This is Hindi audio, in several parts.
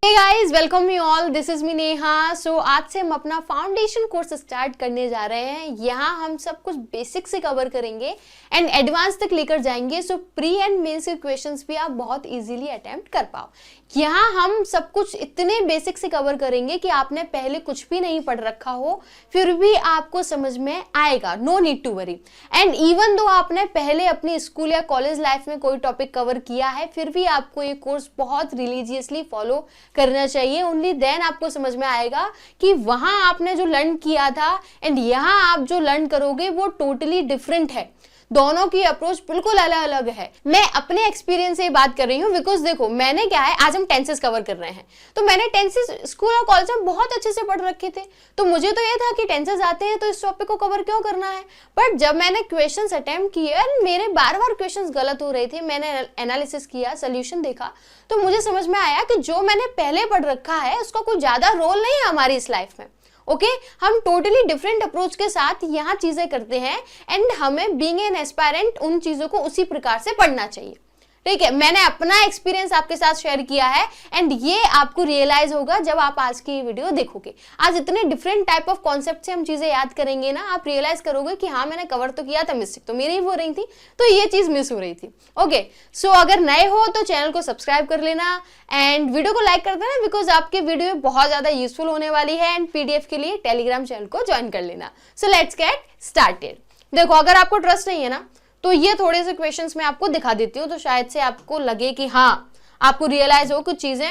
Hey guys, welcome you all, this is me Neha. So आज से हम अपना फाउंडेशन कोर्स स्टार्ट करने जा रहे हैं। यहाँ हम सब कुछ बेसिक से कवर करेंगे एंड एडवांस तक लेकर जाएंगे। सो प्री एंड मेंस के क्वेश्चंस भी आप बहुत इजीली अटेम्प्ट कर पाओ। यहाँ हम सब कुछ इतने बेसिक से कवर करेंगे कि आपने पहले कुछ भी नहीं पढ़ रखा हो फिर भी आपको समझ में आएगा। No need to worry. And even though आपने पहले अपनी स्कूल या कॉलेज लाइफ में कोई टॉपिक कवर किया है फिर भी आपको ये कोर्स बहुत रिलीजियसली फॉलो करना चाहिए। ओनली देन आपको समझ में आएगा कि वहां आपने जो लर्न किया था एंड यहाँ आप जो लर्न करोगे वो टोटली डिफरेंट है। दोनों की अप्रोच बिल्कुल अलग अलग है। मैं अपने एक्सपीरियंस से बात कर रही हूँ बिकॉज देखो मैंने क्या है, आज हम टेंसेस कवर कर रहे हैं तो मैंने टेंसेस स्कूल और कॉलेज में बहुत अच्छे से पढ़ रखे थे तो मुझे तो ये था कि टेंसेस आते हैं तो इस टॉपिक को कवर क्यों करना है। बट जब मैंने क्वेश्चंस अटेम्प्ट किए मेरे बार बार क्वेश्चंस गलत हो रहे थे, मैंने एनालिसिस किया, सोल्यूशन देखा तो मुझे समझ में आया कि जो मैंने पहले पढ़ रखा है उसका कोई ज्यादा रोल नहीं है हमारी इस लाइफ में। ओके हम टोटली डिफरेंट अप्रोच के साथ यहाँ चीजें करते हैं एंड हमें बीइंग एन एस्पायरेंट उन चीजों को उसी प्रकार से पढ़ना चाहिए। ठीक है, मैंने अपना एक्सपीरियंस आपके साथ शेयर किया है एंड ये आपको रियलाइज होगा जब आप आज की वीडियो देखोगे। आज इतने डिफरेंट टाइप ऑफ कॉन्सेप्ट से हम चीजें याद करेंगे ना, आप रियलाइज करोगे कि हाँ मैंने कवर तो किया था, मिस्टेक तो मेरी ही हो रही थी, तो ये चीज मिस हो रही थी। ओके सो अगर नए हो तो चैनल को सब्सक्राइब कर लेना एंड वीडियो को लाइक कर देना बिकॉज आपके वीडियो बहुत ज्यादा यूजफुल होने वाली है एंड पीडीएफ के लिए टेलीग्राम चैनल को ज्वाइन कर लेना। So let's get started. देखो अगर आपको ट्रस्ट नहीं है ना तो ये थोड़े से क्वेश्चंस मैं आपको दिखा देती हूँ तो शायद से आपको लगे कि हाँ आपको रियलाइज हो कुछ चीजें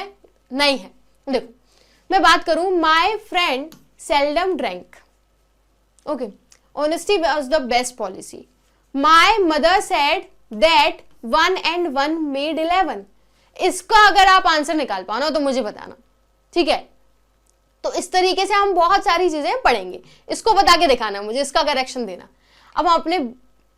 नहीं है। देखो मैं बात करूं, my friend seldom drink. Okay, honesty was the best policy. My mother said that 1 and 1 made 11। इसका अगर आप आंसर निकाल पाओ ना तो मुझे बताना, ठीक है। तो इस तरीके से हम बहुत सारी चीजें पढ़ेंगे, इसको बता के दिखाना मुझे, इसका करेक्शन देना। अब हम अपने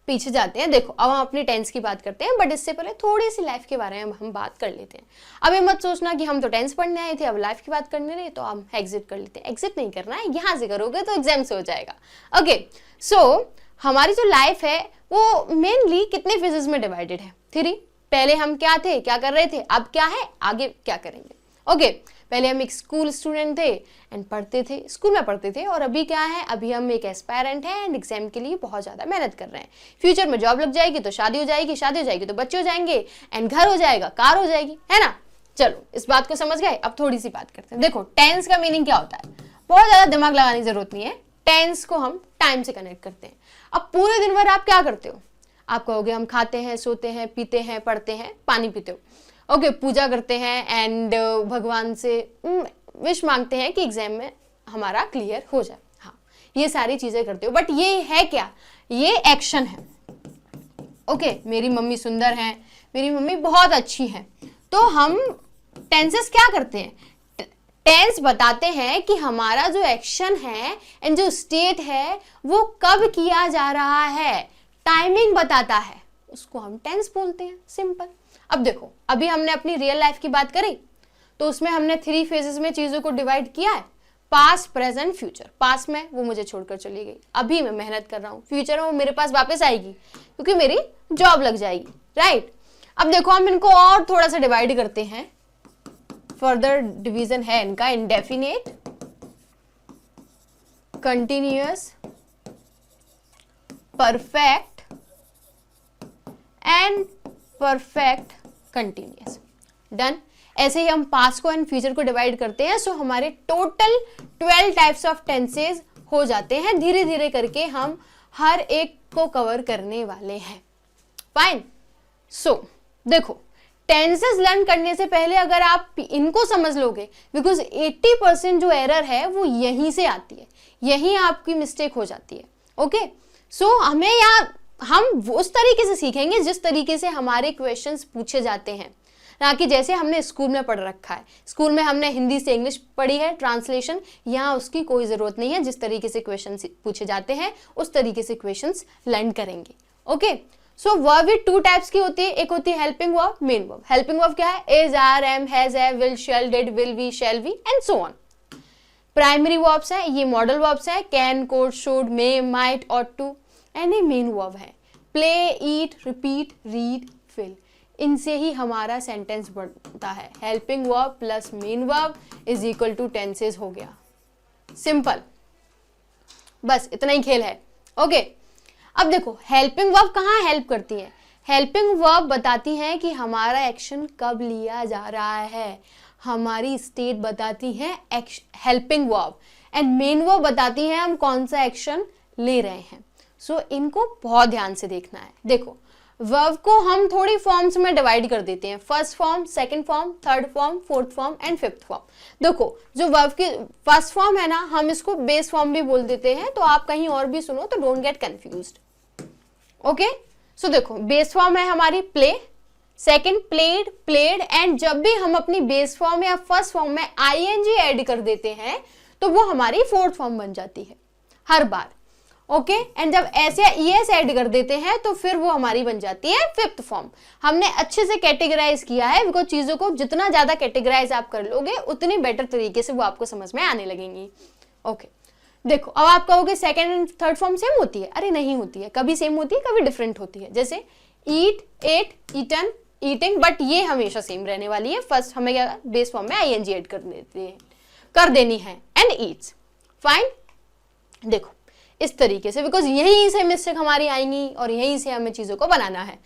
पीछे जाते हैं। देखो अब हम अपनी टेंस की बात करते हैं बट इससे पहले थोड़ी सी लाइफ के बारे में हम बात कर लेते हैं। अब ये मत सोचना कि हम तो टेंस पढ़ने आए थे अब लाइफ की बात करने रहे तो हम एग्जिट कर लेते हैं। एग्जिट नहीं करना है, यहाँ से करोगे तो एग्जाम से हो जाएगा। ओके सो हमारी जो लाइफ है वो मेनली कितने फेजेस में डिवाइडेड है? 3। पहले हम क्या थे, क्या कर रहे थे, अब क्या है, आगे क्या करेंगे। ओके पहले हम एक स्कूल स्टूडेंट थे एंड पढ़ते थे, स्कूल में पढ़ते थे, और अभी क्या है, अभी हम एक एस्पायरेंट हैं एंड एग्जाम के लिए बहुत ज़्यादा मेहनत कर रहे हैं। फ्यूचर में जॉब लग जाएगी तो शादी हो जाएगी, शादी हो जाएगी तो बच्चे हो जाएंगे एंड घर हो जाएगा, कार हो जाएगी, है ना। चलो इस बात को समझ गए। अब थोड़ी सी बात करते हैं। देखो टेंस का मीनिंग क्या होता है, बहुत ज़्यादा दिमाग लगाने की जरूरत नहीं है। टेंस को हम टाइम से कनेक्ट करते हैं। अब पूरे दिन भर आप क्या करते हो? आप कहोगे हम खाते हैं, सोते हैं, पीते हैं, पढ़ते हैं, पानी पीते हो। ओके पूजा करते हैं एंड भगवान से विश मांगते हैं कि एग्जाम में हमारा क्लियर हो जाए। हाँ ये सारी चीजें करते हो बट ये है क्या, ये एक्शन है। ओके मेरी मम्मी सुंदर है, मेरी मम्मी बहुत अच्छी है। तो हम टेंसेस क्या करते हैं, टेंस बताते हैं कि हमारा जो एक्शन है एंड जो स्टेट है वो कब किया जा रहा है, टाइमिंग बताता है, उसको हम टेंस बोलते हैं। सिंपल। अब देखो अभी हमने अपनी रियल लाइफ की बात करी तो उसमें हमने 3 फेजेस में चीजों को डिवाइड किया है, पास्ट, प्रेजेंट, फ्यूचर। पास्ट में वो मुझे छोड़कर चली गई, अभी मैं मेहनत कर रहा हूँ, फ्यूचर में वो मेरे पास वापस आएगी क्योंकि मेरी जॉब लग जाएगी, राइट। अब देखो हम इनको और थोड़ा सा डिवाइड करते हैं। फर्दर डिवीजन है इनका, indefinite, continuous, perfect and perfect continuous. Done. ऐसे ही हम पास्ट को एंड फ्यूचर को डिवाइड करते हैं। सो हमारे टोटल 12 टाइप्स ऑफ टेंसेस हो जाते हैं। धीरे धीरे करके हम हर एक को कवर करने वाले हैं। फाइन। सो देखो टेंसेस लर्न करने से पहले अगर आप इनको समझ लोगे, बिकॉज 80% जो एरर है वो यहीं से आती है, यहीं आपकी मिस्टेक हो जाती है। ओके सो हमें यहाँ हम उस तरीके से सीखेंगे जिस तरीके से हमारे क्वेश्चंस पूछे जाते हैं, ना कि जैसे हमने स्कूल में पढ़ रखा है। स्कूल में हमने हिंदी से इंग्लिश पढ़ी है, ट्रांसलेशन, यहाँ उसकी कोई ज़रूरत नहीं है। जिस तरीके से क्वेश्चन पूछे जाते हैं उस तरीके से क्वेश्चंस लर्न करेंगे। ओके सो वर्ब भी 2 टाइप्स की होती है, एक होती है helping verb, main verb. Helping verb क्या है, is, are, am, has, have, will, shall, did, will be, shall be and so on. Primary verbs है, ये मॉडल वर्ब्स है, can, could, should, may, might, ought to, and ये मेन वर्ब है, play, eat, repeat, read, fill. इनसे ही हमारा सेंटेंस बनता है। Helping verb plus main verb is equal to tenses हो गया। सिंपल, बस इतना ही खेल है। ओके, अब देखो हेल्पिंग वर्ब कहाँ हेल्प करती है। हेल्पिंग वर्ब बताती है कि हमारा एक्शन कब लिया जा रहा है, हमारी स्टेट बताती है helping verb, and main verb बताती है हम कौन सा एक्शन ले रहे हैं। सो इनको बहुत ध्यान से देखना है। देखो वर्ब को हम थोड़ी फॉर्म्स में डिवाइड कर देते हैं, first form, second form, third form, fourth form and fifth form. देखो जो वर्ब की फर्स्ट फॉर्म है ना, हम इसको बेस फॉर्म भी बोल देते हैं, तो आप कहीं और भी सुनो तो डोंट गेट कंफ्यूज्ड। ओके, सो देखो बेस फॉर्म है हमारी play, second played, played, and जब भी हम अपनी बेस फॉर्म या फर्स्ट फॉर्म में आईएनजी ऐड कर देते हैं तो वो हमारी फोर्थ फॉर्म बन जाती है हर बार। ओके, एंड जब ऐसे ईएस ऐड कर देते हैं तो फिर वो हमारी बन जाती है फिफ्थ फॉर्म। हमने अच्छे से कैटेगराइज किया है, बिकॉज चीजों को जितना ज्यादा कैटेगराइज आप कर लोगे उतनी बेटर तरीके से वो आपको समझ में आने लगेंगी। ओके, देखो अब आप कहोगे second and third form same होती है। अरे नहीं होती है, कभी सेम होती है कभी डिफरेंट होती है। जैसे ईट, एट, ईटन, ईटिंग, बट ये हमेशा सेम रहने वाली है। फर्स्ट हमें क्या बेस फॉर्म में आईएनजी ऐड कर देनी है, एंड ईट्स। फाइन, देखो इस तरीके से, बिकॉज यहीं से मिस्टेक हमारी आएंगी और यहीं से हमें चीजों को बनाना है।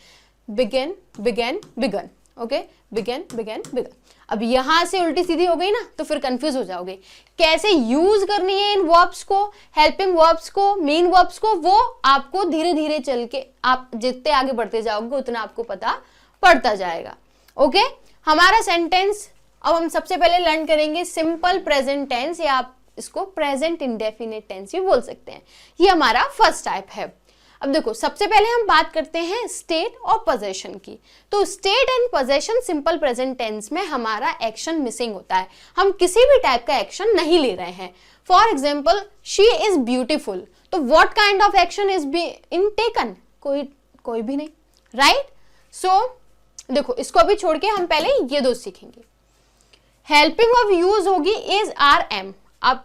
Begin, begin, begin. Okay, begin, begin, begin. अब यहां से उल्टी सीधी हो गई ना तो फिर कंफ्यूज हो जाओगे कैसे यूज करनी है इन वर्ब्स को, हेल्पिंग वर्ब्स को, मेन वर्ब्स को। वो आपको धीरे धीरे चल के आप जितने आगे बढ़ते जाओगे उतना आपको पता पड़ता जाएगा। ओके, हमारा सेंटेंस अब हम सबसे पहले लर्न करेंगे सिंपल प्रेजेंट टेंस, या आप इसको प्रेजेंट इंडेफिनिट टेंस भी बोल सकते हैं। ये हमारा फर्स्ट टाइप है। अब देखो सबसे पहले हम बात करते हैं स्टेट और पोजेशन की। तो state and possession simple present tense में हमारा एक्शन मिसिंग होता है, हम किसी भी टाइप का एक्शन नहीं ले रहे हैं। For example she is beautiful, तो what kind of action is being taken, कोई भी नहीं, राइट। सो देखो इसको अभी छोड़ के हम पहले ये दो सीखेंगे। हेल्पिंग वर्ब यूज होगी इज, आर, एम। अब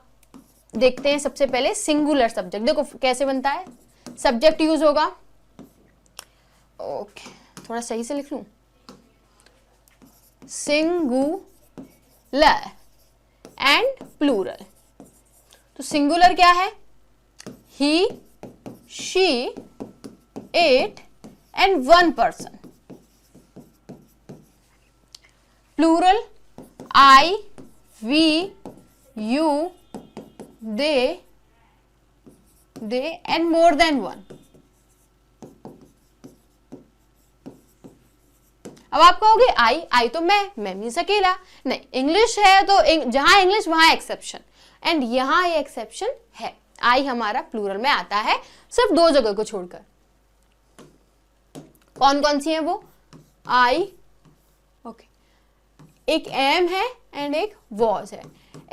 देखते हैं सबसे पहले सिंगुलर सब्जेक्ट। देखो कैसे बनता है, सब्जेक्ट यूज होगा, ओके थोड़ा सही से लिख लूं, सिंगुलर एंड प्लूरल। तो सिंगुलर क्या है, he, she, it and one person. Plural I, we, you, they and more than one। अब आप कहोगे आई तो मैं मीन्स अकेला, नहीं, इंग्लिश है तो जहां इंग्लिश वहां एक्सेप्शन, एंड यहां ये एक्सेप्शन है। आई हमारा प्लूरल में आता है सिर्फ दो जगह को छोड़कर। कौन कौन सी है वो, आई, ओके, एक एम है एंड एक वॉज है।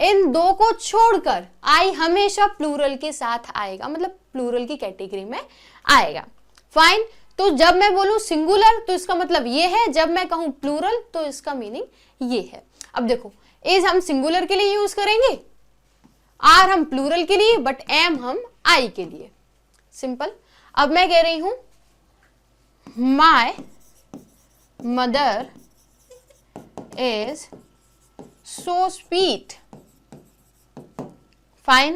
इन दो को छोड़कर आई हमेशा प्लूरल के साथ आएगा, मतलब प्लूरल की कैटेगरी में आएगा। फाइन, तो जब मैं बोलूं सिंगुलर तो इसका मतलब ये है, जब मैं कहूं प्लूरल तो इसका मीनिंग ये है। अब देखो इज हम सिंगुलर के लिए यूज करेंगे, आर हम प्लूरल के लिए, बट एम हम आई के लिए। सिंपल। अब मैं कह रही हूं my mother is so sweet. Fine.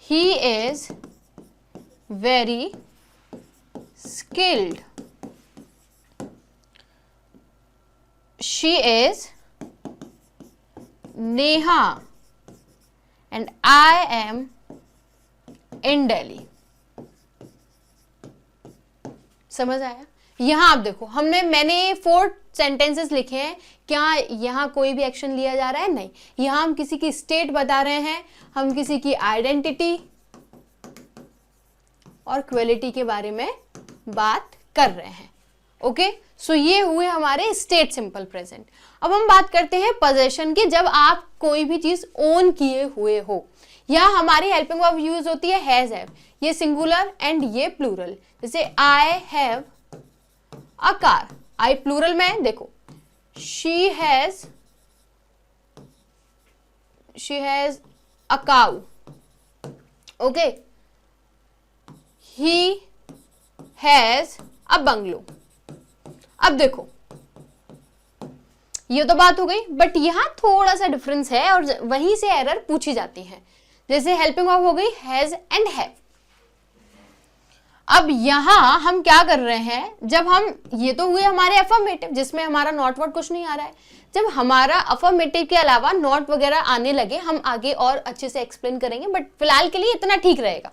He is very skilled. She is Neha and I am in Delhi. समझ आया? यहाँ आप देखो मैंने 4 सेंटेंसेस लिखे हैं। क्या यहाँ कोई भी एक्शन लिया जा रहा है? नहीं। यहाँ हम किसी की स्टेट बता रहे हैं, हम किसी की आइडेंटिटी और क्वालिटी के बारे में बात कर रहे हैं। ओके, सो ये हुए हमारे स्टेट सिंपल प्रेजेंट। अब हम बात करते हैं पोजेशन की, जब आप कोई भी चीज ओन किए हुए हो। यहाँ हमारी हेल्पिंग वर्ब यूज होती है हैज, हैव, ये सिंगुलर एंड ये प्लूरल। जैसे I have a car, I plural में देखो she has a cow, okay, he has a bungalow। अब देखो ये तो बात हो गई, बट यहाँ थोड़ा सा डिफरेंस है और वहीं से एरर पूछी जाती है। जैसे हेल्पिंग वर्ब हो गई हैज एंड हैव। अब यहां हम क्या कर रहे हैं, जब हम, ये तो हुए हमारे अफर्मेटिव जिसमें हमारा नॉट वर्ड कुछ नहीं आ रहा है, जब हमारा अफर्मेटिव के अलावा नॉट वगैरह आने लगे हम आगे और अच्छे से एक्सप्लेन करेंगे, बट फिलहाल के लिए इतना ठीक रहेगा।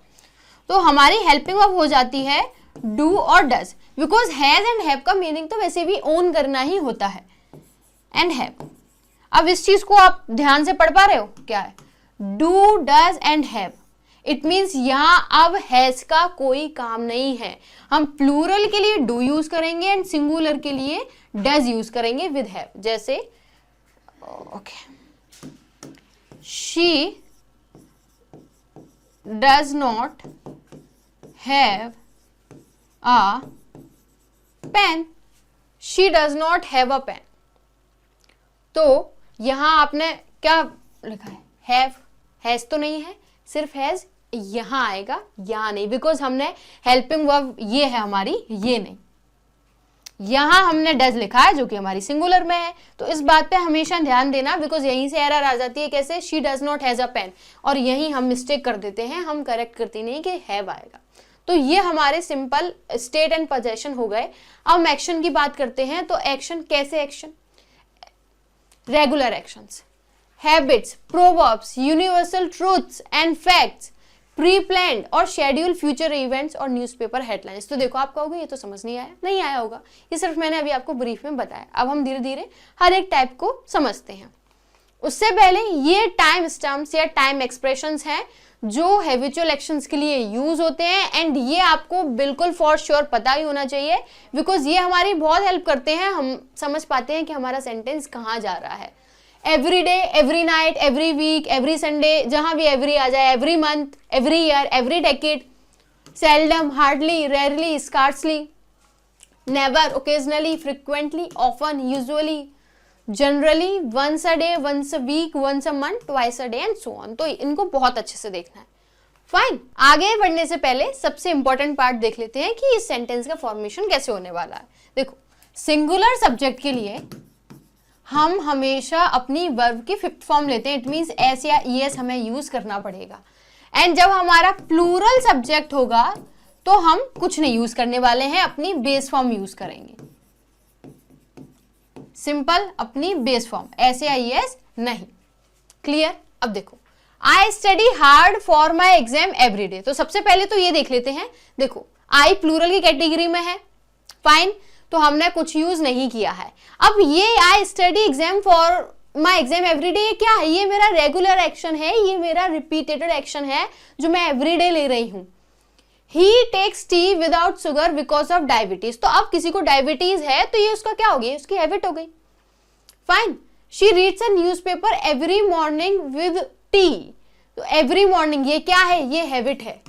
तो हमारी हेल्पिंग वर्ब हो जाती है डू और does, because has and have का मीनिंग तो वैसे भी ओन करना ही होता है, एंड हैव। अब इस चीज को आप ध्यान से पढ़ पा रहे हो, क्या है do does and have. It means यहां अब हैज का कोई काम नहीं है। हम प्लूरल के लिए डू यूज करेंगे एंड सिंगुलर के लिए डज यूज करेंगे विद हैव। जैसे okay, she does not have a pen, she does not have a pen. तो यहां आपने क्या लिखा है, हैव, हैज तो नहीं है, सिर्फ हैज यहां आएगा, यहां नहीं, बिकॉज हमने हेल्पिंग वर्ब ये है हमारी, ये नहीं। यहां हमने डज लिखा है जो कि हमारी सिंगुलर में है, तो इस बात पे हमेशा ध्यान देना, बिकॉज यहीं से एरर आ जाती है। कैसे, she does not has a pen, और यहीं हम मिस्टेक कर देते हैं, हम करेक्ट करते नहीं कि हैव आएगा। तो ये हमारे सिंपल स्टेट एंड पोजेशन हो गए। अब हम एक्शन की बात करते हैं। तो एक्शन कैसे, action regular actions, habits, proverbs, universal truths and facts, pre planned और शेड्यूल फ्यूचर इवेंट्स और न्यूज़पेपर हेडलाइंस। तो देखो आप कहोगे ये तो समझ नहीं आया, नहीं आया होगा, ये सिर्फ मैंने अभी आपको ब्रीफ में बताया। अब हम धीरे धीरे हर एक टाइप को समझते हैं। उससे पहले ये टाइम स्टैम्प्स या टाइम एक्सप्रेशंस हैं जो हैबिचुअल एक्शंस के लिए यूज होते हैं, एंड ये आपको बिल्कुल फॉर श्योर पता ही होना चाहिए, बिकॉज ये हमारी बहुत हेल्प करते हैं, हम समझ पाते हैं कि हमारा सेंटेंस कहाँ जा रहा है। Every day, every night, every week, every Sunday, जहां भी एवरी आ जाए, every month, every year, every decade, seldom, hardly, rarely, scarcely, never, occasionally, frequently, often, usually, generally, once a day, once a week, once a month, twice a day and so on. तो इनको बहुत अच्छे से देखना है। फाइन, आगे बढ़ने से पहले सबसे इंपॉर्टेंट पार्ट देख लेते हैं कि इस सेंटेंस का फॉर्मेशन कैसे होने वाला है। देखो, सिंगुलर सब्जेक्ट के लिए हम हमेशा अपनी वर्ब की फिफ्थ फॉर्म लेते हैं। इट मीन्स एस या ईएस हमें यूज करना पड़ेगा। एंड जब हमारा प्लूरल सब्जेक्ट होगा तो हम कुछ नहीं यूज करने वाले हैं, अपनी बेस फॉर्म यूज करेंगे। सिंपल, अपनी बेस फॉर्म, एस या ईएस नहीं। क्लियर? अब देखो, I study hard for my exam every day. तो सबसे पहले तो ये देख लेते हैं। देखो, आई प्लूरल की कैटेगरी में है, फाइन, तो हमने कुछ यूज नहीं किया है। अब ये I study exam for my exam every day, क्या है? ये मेरा रेगुलर एक्शन है, ये मेरा रिपीटेड एक्शन है जो मैं एवरी डे ले रही हूं। He takes tea without sugar because of diabetes. तो अब किसी को डायबिटीज है तो ये उसका क्या हो गया, उसकी हैबिट हो गई। Fine, she reads a newspaper every morning with T. तो एवरी मॉर्निंग ये क्या है, ये हैबिट है।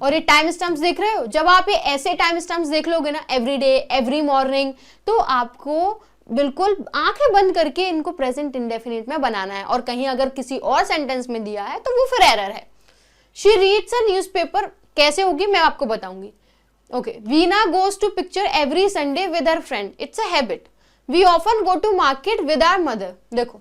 और ये टाइम स्टैम्प्स देख रहे हो, जब आप ये ऐसे टाइम स्टैम्प्स देख लोगे ना, एवरी डे, एवरी मॉर्निंग, तो आपको बिल्कुल आंखें बंद करके इनको प्रेजेंट इंडेफिनिट में बनाना है। और कहीं अगर किसी और सेंटेंस में दिया है तो वो फिर एरर है। शी रीड्स अ न्यूज़पेपर कैसे होगी मैं आपको बताऊंगी। Okay, Veena goes to picture every Sunday with her friend, it's a habit. We often go to market with our mother. देखो,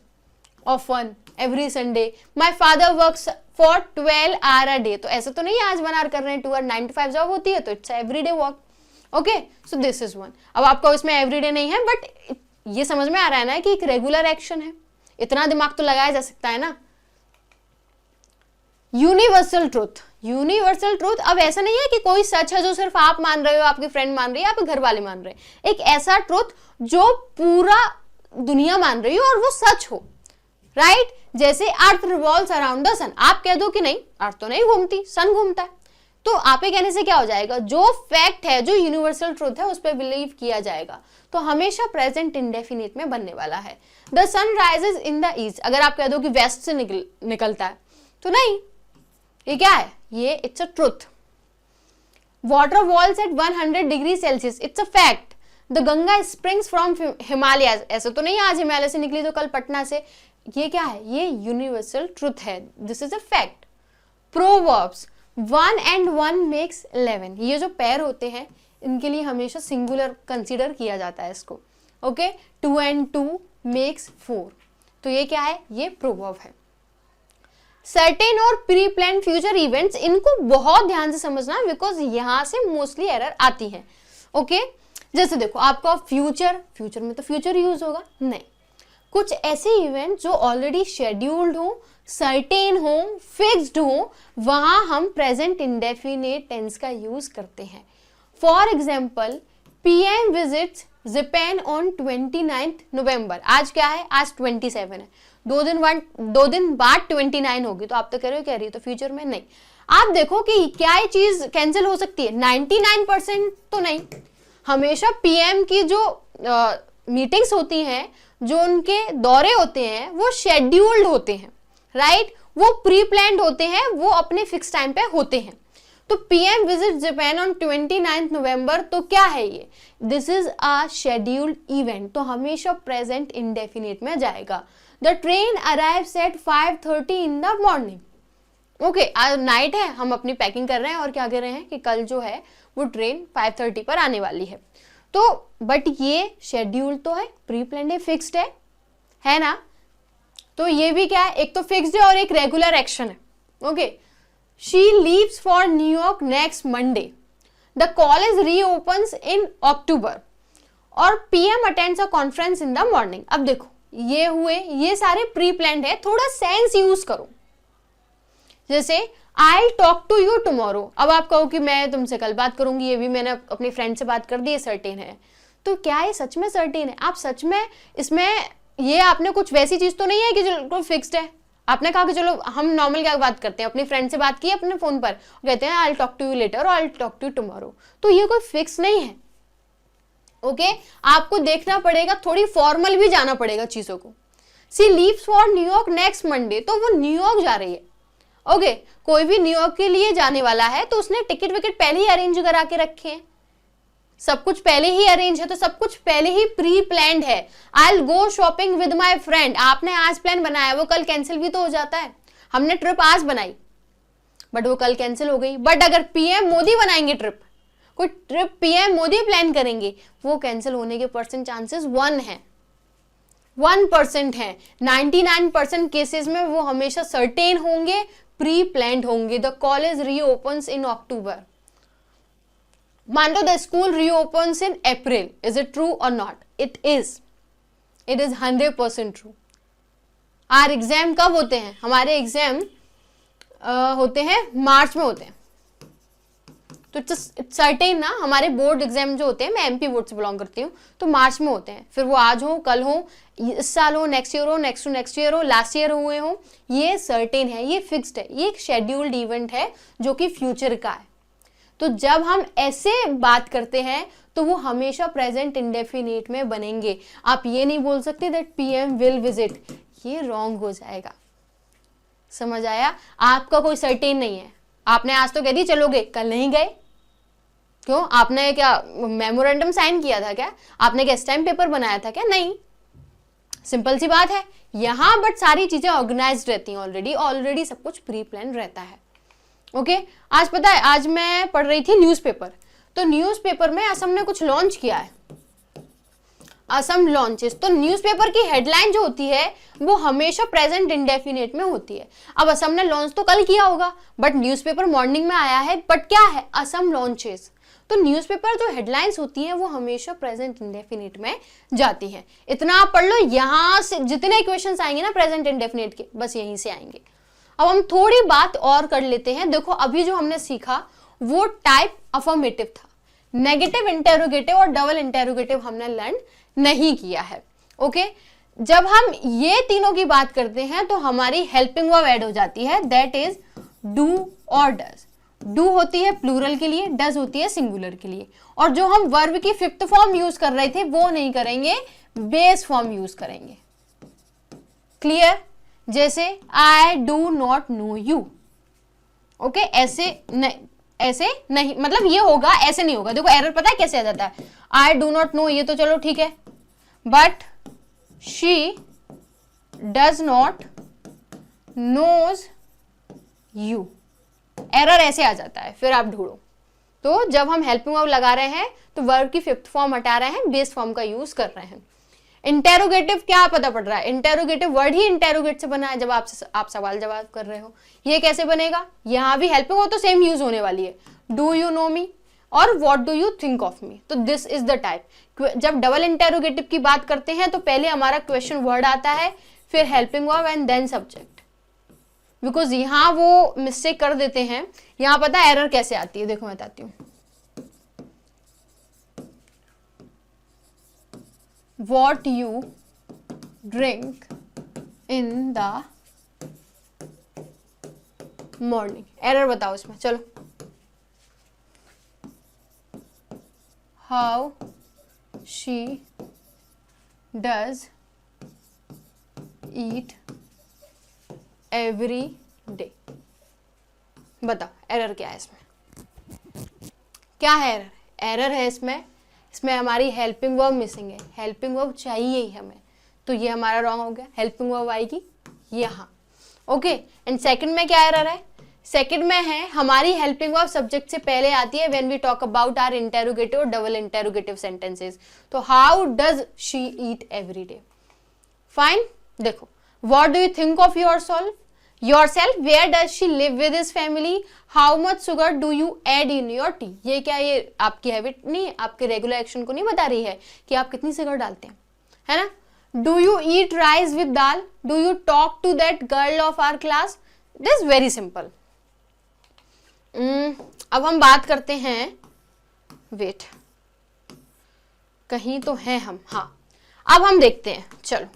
often, every Sunday. My father works for 12 hour a day. तो ऐसा तो नहीं आज 1 आवर कर रहे हैं, 2 आवर 9 to 5 जॉब होती है, तो it's every day work. Okay, so this is one. अब आपको इसमें एवरी डे नहीं है, बट ये समझ में आ रहा है ना कि एक रेगुलर एक्शन है, इतना दिमाग तो लगाया जा सकता है ना। यूनिवर्सल ट्रूथ, यूनिवर्सल ट्रूथ अब ऐसा नहीं है कि कोई सच है जो सिर्फ आप मान रहे हो, आपके फ्रेंड मान रही है, आपके घर वाले मान रहे हैं। एक ऐसा ट्रूथ जो पूरा दुनिया मान रही हो और वो सच हो, राइट? जैसे अर्थ रिवॉल्व्स अराउंड द सन। आप कह दो कि नहीं, अर्थ तो नहीं घूमती, सन घूमता है, तो आप ये कहने से क्या हो जाएगा, जो फैक्ट है, जो यूनिवर्सल ट्रूथ है, उस पर बिलीव किया जाएगा। तो हमेशा प्रेजेंट इंडेफिनिट में बनने वाला है। The sun rises in the east. अगर आप कह दो कि वेस्ट से निकलता है, तो नहीं, ये क्या है, ये it's a truth. Water boils at 100 degree Celsius, it's a fact. The Ganga springs from Himalaya, ऐसा तो नहीं आज हिमालय से निकली तो कल पटना से, ये क्या है, ये यूनिवर्सल ट्रूथ है, this is a fact. Proverbs, 1 and 1 makes 11। ये जो पैर होते हैं इनके लिए हमेशा सिंगुलर कंसीडर किया जाता है इसको। Okay, 2 and 2 makes 4। तो ये क्या है, ये प्रोवर्ब है। सर्टेन और प्री प्लान फ्यूचर इवेंट्स, इनको बहुत ध्यान से समझना बिकॉज यहां से मोस्टली एरर आती है। ओके जैसे देखो आपका फ्यूचर में तो फ्यूचर यूज होगा नहीं, कुछ ऐसे इवेंट जो ऑलरेडी शेड्यूल्ड हो, सर्टेन हो, फिक्स्ड हो, वहां हम प्रेजेंट इंडेफिनिट टेंस का यूज करते हैं। For example PM visits Japan on 29 नवंबर। आज क्या है, आज 27 है, 2 दिन बाद 29 होगी, तो आप तो कह रहे हो क्या रही, तो फ्यूचर में नहीं। आप देखो कि क्या ये चीज कैंसिल हो सकती है, 99% तो नहीं। हमेशा पीएम की जो मीटिंग्स होती हैं, जो उनके दौरे होते हैं, वो शेड्यूल्ड होते हैं, राइट, वो प्री प्लान्ड होते हैं, वो अपने फिक्स टाइम पे होते हैं। तो पीएम विजिट जापान ऑन 29 नवंबर, तो क्या है ये, this is a scheduled event, तो हमेशा प्रेजेंट इंडेफिनिट में जाएगा। The train arrives eight 5:30 in the morning. Okay आज नाइट है, हम अपनी पैकिंग कर रहे हैं और क्या कह रहे हैं कि कल जो है वो ट्रेन 5:30 पर आने वाली है। तो बट ये शेड्यूल तो है, प्री प्लान्ड है, फिक्स्ड है ना। तो ये भी क्या है, एक तो फिक्स्ड है और एक रेगुलर एक्शन है। Okay she leaves for New York next Monday, the college reopens in October, और PM attends a conference in the morning. अब देखो ये हुए, ये सारे प्री प्लान्ड है, थोड़ा सेंस यूज करो। जैसे I talk to you tomorrow, अब आप कहो कि मैं तुमसे कल बात करूंगी, ये भी मैंने अपनी फ्रेंड से बात कर दी, ये सर्टेन है। तो क्या ये सच में सर्टेन है, आप सच में इसमें ये आपने कुछ वैसी चीज तो नहीं है कि जो फिक्स्ड है। आपने कहा कि चलो हम नॉर्मल क्या बात करते हैं, अपनी फ्रेंड से बात की अपने फोन पर, कहते हैं I talk to you later और I talk to you tomorrow, तो ये कोई फिक्स नहीं है। ओके आपको देखना पड़ेगा, थोड़ी फॉर्मल भी जाना पड़ेगा चीजों को। She leaves for New York next Monday, तो वो न्यूयॉर्क जा रही है। ओके कोई भी न्यूयॉर्क के लिए जाने वाला है तो उसने टिकट विकेट पहले ही अरेंज करा के रखे हैं, सब कुछ पहले ही अरेंज है, तो सब कुछ पहले ही प्री प्लान्ड है। I will go shopping with my friend, आपने आज प्लान बनाया, वो कल कैंसिल भी तो हो जाता है। हमने ट्रिप आज बनाई बट वो कल कैंसिल हो गई। बट अगर पीएम मोदी बनाएंगे ट्रिप, कोई ट्रिप पीएम मोदी प्लान करेंगे, वो कैंसिल होने के परसेंट चांसेस 1% है। 99% केसेस में वो हमेशा सर्टेन होंगे, प्री प्लान्ड होंगे। The college reopens in October, मान लो the school reopens in April, is it true और not, it is 100% true. Our exam कब होते हैं, हमारे एग्जाम होते हैं मार्च में होते हैं, तो इट्स सर्टेन ना, हमारे बोर्ड एग्जाम जो होते हैं, मैं एमपी बोर्ड से बिलोंग करती हूँ, तो मार्च में होते हैं। फिर वो आज हो, कल हो, इस साल हो, नेक्स्ट ईयर हो, नेक्स्ट टू नेक्स्ट ईयर हो, लास्ट ईयर हुए हो, ये सर्टेन है, ये फिक्स्ड है, ये एक शेड्यूल्ड इवेंट है जो कि फ्यूचर का है। तो जब हम ऐसे बात करते हैं तो वो हमेशा प्रेजेंट इंडेफिनिट में बनेंगे। आप ये नहीं बोल सकते दैट पीएम विल विजिट, ये रॉन्ग हो जाएगा। समझ आया, आपका कोई सर्टेन नहीं है। आपने आज तो कह दी चलोगे, कल नहीं गए, क्यों, आपने क्या मेमोरेंडम साइन किया था क्या, आपने क्या स्टैम्प पेपर बनाया था क्या, नहीं, सिंपल सी बात है यहां। बट सारी चीजें ऑर्गेनाइज्ड रहती हैं, ऑलरेडी सब कुछ प्री प्लान रहता है। ओके आज पता है, आज मैं पढ़ रही थी न्यूज़पेपर, तो न्यूज़पेपर में असम ने कुछ लॉन्च किया है, असम लॉन्चेस। तो न्यूज़पेपर की हेडलाइन जो होती है वो हमेशा प्रेजेंट इंडेफिनिट में होती है। अब असम ने लॉन्च तो कल किया होगा बट न्यूज़पेपर मॉर्निंग में आया है, बट क्या है, असम लॉन्चेस। तो न्यूज़पेपर जो हेडलाइंस होती हैं वो हमेशा प्रेजेंट इंडेफिनिट में जाती है। इतना आप पढ़ लो, यहां से जितने क्वेश्चंस आएंगे ना प्रेजेंट इंडेफिनिट के, बस यहीं से आएंगे। अब हम थोड़ी बात और कर लेते हैं। देखो अभी जो हमने सीखा वो टाइप अफर्मेटिव था, नेगेटिव इंटेरोगेटिव और डबल इंटेरोगेटिव हमने लर्न नहीं किया है। ओके जब हम ये तीनों की बात करते हैं तो हमारी हेल्पिंग वर्ब ऐड हो जाती है, दैट इज डू और डज। डू होती है प्लूरल के लिए, डज होती है सिंगुलर के लिए। और जो हम वर्ब की फिफ्थ फॉर्म यूज कर रहे थे वो नहीं करेंगे, बेस फॉर्म यूज करेंगे। क्लियर, जैसे I do not know you. Okay ऐसे नहीं, मतलब ये होगा, ऐसे नहीं होगा। देखो एरर पता है कैसे आ जाता है, आई डू नॉट नो, ये तो चलो ठीक है, but she does not knows you, error ऐसे आ जाता है। फिर आप ढूंढो। तो जब हम हेल्पिंग वर्ब लगा रहे हैं तो वर्ब की फिफ्थ फॉर्म हटा रहे हैं, बेस फॉर्म का यूज कर रहे हैं। इंटेरोगेटिव क्या पता पड़ रहा है, इंटेरोगेटिव वर्ड ही इंटेरोगेट से बना है जब आप सवाल जवाब कर रहे हो। ये कैसे बनेगा, यहाँ भी हेल्पिंग वर्ब तो सेम यूज होने वाली है, डू यू नो मी और what do you think of me. तो दिस इज द टाइप। जब डबल इंटेरोगेटिव की बात करते हैं तो पहले हमारा क्वेश्चन वर्ड आता है, फिर helping verb and then subject. Because यहाँ वो मिस्टेक कर देते हैं। यहाँ पता है एरर कैसे आती है, देखो मैं बताती हूँ। What you drink in the morning, error बताओ इसमें, चलो। How she does eat every day, बताओ एरर क्या है इसमें, क्या है एरर? एरर है इसमें हमारी हेल्पिंग वर्ब मिसिंग है, हेल्पिंग वर्ब चाहिए ही हमें, तो ये हमारा रॉन्ग हो गया। हेल्पिंग वर्ब आएगी यहाँ, ओके। एंड सेकंड में क्या एरर है, सेकंड में है हमारी हेल्पिंग वर्ब सब्जेक्ट से पहले आती है when we talk about our interrogative और डबल इंटेरोगेटिव सेंटेंसेस। तो how does she eat every day, fine. देखो, what do you think of yourself, where does she live with his family, how much sugar do you add in your tea। ये क्या, ये आपकी हैबिट नहीं, आपके रेगुलर एक्शन को नहीं बता रही है कि आप कितनी शुगर डालते हैं, है ना। do you eat rice with dal, do you talk to that girl of our class, this is very simple। अब हम बात करते हैं, वेट, कहीं तो है हम, हाँ अब हम देखते हैं, चलो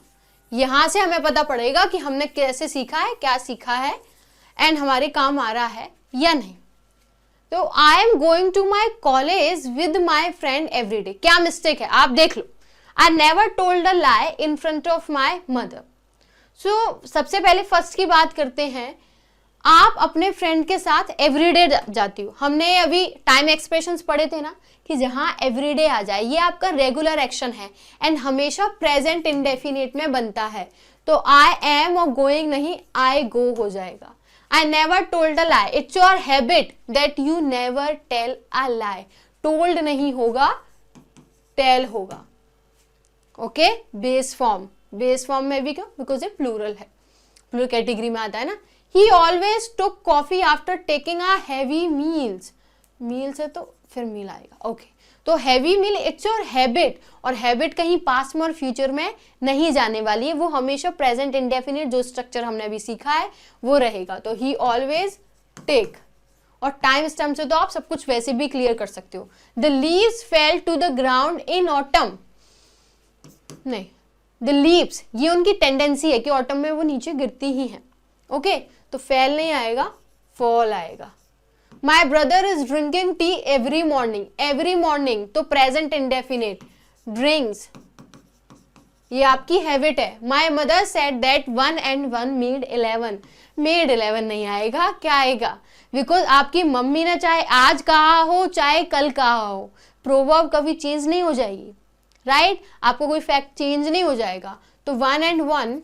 यहां से हमें पता पड़ेगा कि हमने कैसे सीखा है, क्या सीखा है एंड हमारे काम आ रहा है या नहीं। तो I am going to my college with my friend every day, क्या मिस्टेक है आप देख लो। I never told a lie in front of my mother. So सबसे पहले फर्स्ट की बात करते हैं, आप अपने फ्रेंड के साथ एवरीडे जाती हो। हमने अभी टाइम एक्सप्रेशंस पढ़े थे ना कि जहां एवरीडे आ जाए, ये आपका रेगुलर एक्शन है एंड हमेशा प्रेजेंट इंडेफिनिट में बनता है। तो आई एम और गोइंग नहीं, आई गो हो जाएगा। I never told a lie, it's your habit that you never tell a lie. Told नहीं होगा, टेल होगा, ओके। बेस फॉर्म में भी क्यों, बिकॉज ये प्लूरल है, प्लूरल कैटेगरी में आता है ना। He always took coffee after taking a heavy meals, meals है तो फिर मील आएगा, ओके। तो heavy meal it's your habit, और हैबिट कहीं पास्ट में और फ्यूचर में नहीं जाने वाली है, वो हमेशा प्रेजेंट इंडेफिनिट जो स्ट्रक्चर हमने अभी सीखा है वो रहेगा। तो ही ऑलवेज टेक, और टाइम स्टैम्प से तो आप सब कुछ वैसे भी क्लियर कर सकते हो। The leaves fell to the ground in autumn, नहीं, द लीव्स ये उनकी टेंडेंसी है कि ऑटम में वो नीचे गिरती ही है, ओके। तो फेल नहीं आएगा, फॉल आएगा। My brother is drinking tea every morning तो प्रेजेंट इंडेफिनिट, ड्रिंक्स ये आपकी हैबिट है। My mother said that 1 and 1 made 11 नहीं आएगा, क्या आएगा, बिकॉज आपकी मम्मी ने चाहे आज कहा हो चाहे कल कहा हो, प्रोवर्ब कभी चेंज नहीं हो जाएगी, राइट। आपको कोई फैक्ट चेंज नहीं हो जाएगा। तो 1 and 1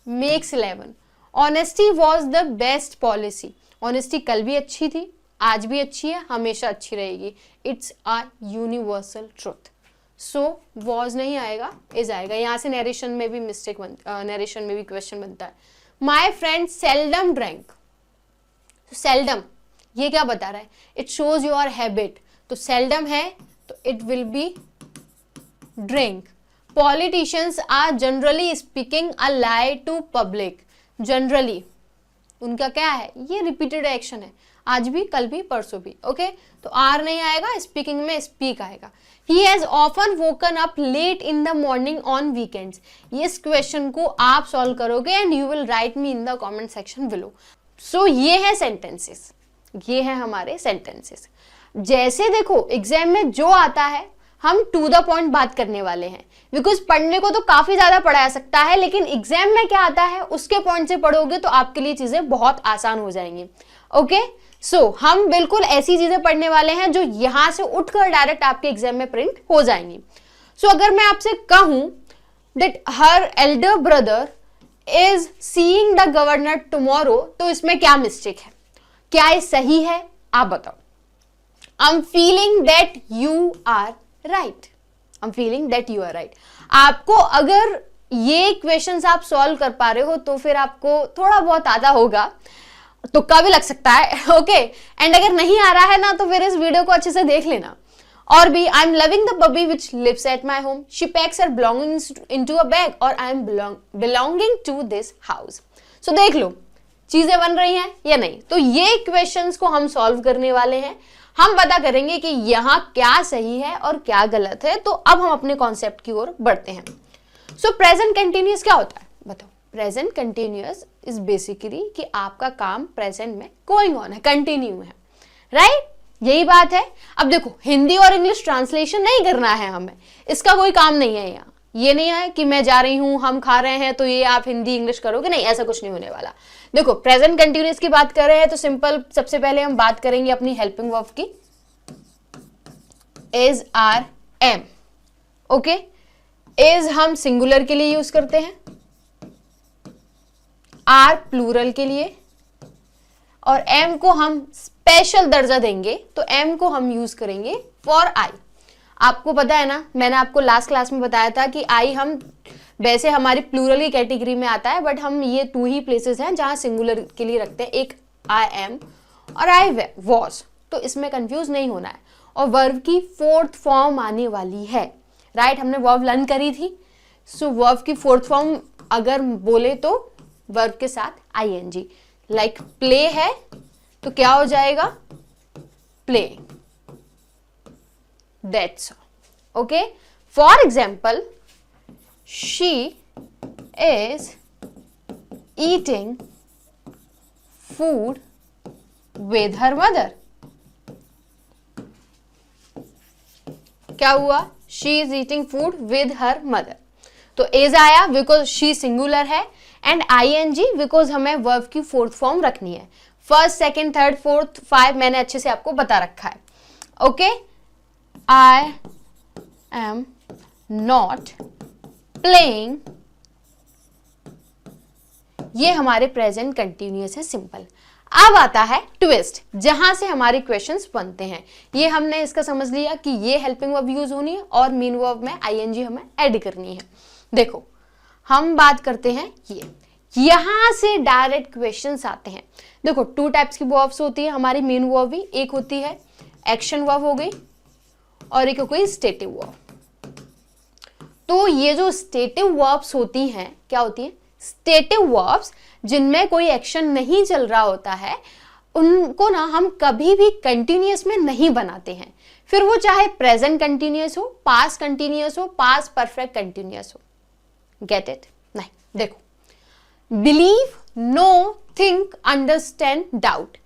makes 11। Honesty was the best policy, honesty कल भी अच्छी थी, आज भी अच्छी है, हमेशा अच्छी रहेगी। It's a universal truth. So was नहीं आएगा, इज आएगा। यहाँ से नरेशन में भी मिस्टेक नरेशन में भी क्वेश्चन बनता है। My friend seldom drank, seldom ये क्या बता रहा है, इट शोज योर हैबिट। तो सेल्डम है तो it will be drink. Politicians are generally speaking a lie to public, generally उनका क्या है, ये रिपीटेड एक्शन है, आज भी कल भी परसों भी, ओके। तो आर नहीं आएगा, स्पीकिंग में स्पीक आएगा। He has often woken up late in the morning on weekends. इस क्वेश्चन को आप सॉल्व करोगे and you will write me in the comment section below. So ये है सेंटेंसेस, ये है हमारे सेंटेंसेस। जैसे देखो एग्जाम में जो आता है हम टू द पॉइंट बात करने वाले हैं, बिकॉज पढ़ने को तो काफी ज्यादा पढ़ा सकता है, लेकिन एग्जाम में क्या आता है उसके पॉइंट से पढ़ोगे तो आपके लिए चीजें बहुत आसान हो जाएंगी, ओके। सो हम बिल्कुल ऐसी चीजें पढ़ने वाले हैं जो यहां से उठकर डायरेक्ट आपके एग्जाम में प्रिंट हो जाएंगी। सो अगर मैं आपसे कहूं that her elder brother is seeing the governor tomorrow, तो इसमें क्या मिस्टेक है, क्या ये सही है, आप बताओ। I am feeling that you are right, I'm feeling that you are right। आपको अगर ये क्वेश्चंस आप सॉल्व कर पा रहे हो तो फिर आपको थोड़ा बहुत आता होगा, तुक्का भी लग सकता है, ओके। एंड अगर नहीं आ रहा है ना तो फिर इस वीडियो को अच्छे से देख लेना। और भी, आई am loving the puppy which lives at my home. She packs her belongings into a bag और I am belonging to this house. So देख लो चीजें बन रही हैं या नहीं। तो ये क्वेश्चंस को हम सॉल्व करने वाले हैं, हम पता करेंगे कि यहाँ क्या सही है और क्या गलत है। तो अब हम अपने कॉन्सेप्ट की ओर बढ़ते हैं। सो प्रेजेंट कंटिन्यूअस क्या होता है बताओ। प्रेजेंट कंटिन्यूअस इज बेसिकली कि आपका काम प्रेजेंट में गोइंग ऑन है, कंटिन्यू है, राइट? यही बात है। अब देखो हिंदी और इंग्लिश ट्रांसलेशन नहीं करना है हमें, इसका कोई काम नहीं है यहाँ। ये नहीं है कि मैं जा रही हूं, हम खा रहे हैं तो ये आप हिंदी इंग्लिश करोगे, नहीं, ऐसा कुछ नहीं होने वाला। देखो प्रेजेंट कंटिन्यूअस की बात कर रहे हैं तो सिंपल, सबसे पहले हम बात करेंगे अपनी हेल्पिंग वर्ब की, is, are, am, okay. Is हम सिंगुलर के लिए यूज करते हैं, आर प्लूरल के लिए, और एम को हम स्पेशल दर्जा देंगे तो एम को हम यूज करेंगे फॉर आई। आपको पता है ना, मैंने आपको लास्ट क्लास में बताया था कि आई हम वैसे हमारी प्लूरल की कैटेगरी में आता है, बट हम ये 2 ही प्लेसेस हैं जहां सिंगुलर के लिए रखते हैं, एक आई एम और आई वॉज। तो इसमें कंफ्यूज नहीं होना है। और वर्ब की 4th फॉर्म आने वाली है, राइट? हमने वर्ब लर्न करी थी। सो वर्ब की 4th फॉर्म अगर बोले तो वर्ब के साथ आईएनजी, लाइक प्ले है तो क्या हो जाएगा, playing, that's all, okay. For example, she is eating food with her mother. क्या हुआ, she is eating food with her mother. तो इज आया बिकॉज शी सिंगुलर है, एंड आईएनजी बिकॉज हमें वर्ब की 4th फॉर्म रखनी है। 1st, 2nd, 3rd, 4th, 5 मैंने अच्छे से आपको बता रखा है, okay. I am not playing, ये हमारे प्रेजेंट कंटिन्यूअस है, सिंपल। अब आता है ट्विस्ट, जहां से हमारे क्वेश्चंस बनते हैं। ये हमने इसका समझ लिया कि ये हेल्पिंग वर्ब यूज होनी है और मीन वर्ब में आईएनजी हमें ऐड करनी है। देखो हम बात करते हैं ये, यहां से डायरेक्ट क्वेश्चंस आते हैं। देखो 2 टाइप्स की वर्ब्स होती है हमारी मेन वर्ब भी, एक होती है एक्शन वर्ब हो गई और एक हो गई स्टेटिव वर्ब। तो ये जो स्टेटिव वर्ब्स होती हैं, क्या होती हैं, स्टेटिव वर्ब्स जिनमें कोई एक्शन नहीं चल रहा होता है, उनको ना हम कभी भी कंटिन्यूअस में नहीं बनाते हैं। फिर वो चाहे प्रेजेंट कंटिन्यूअस हो, पास्ट कंटिन्यूअस हो, पास्ट परफेक्ट कंटिन्यूअस हो। Get it? नहीं, देखो, believe, know, think, understand, doubt.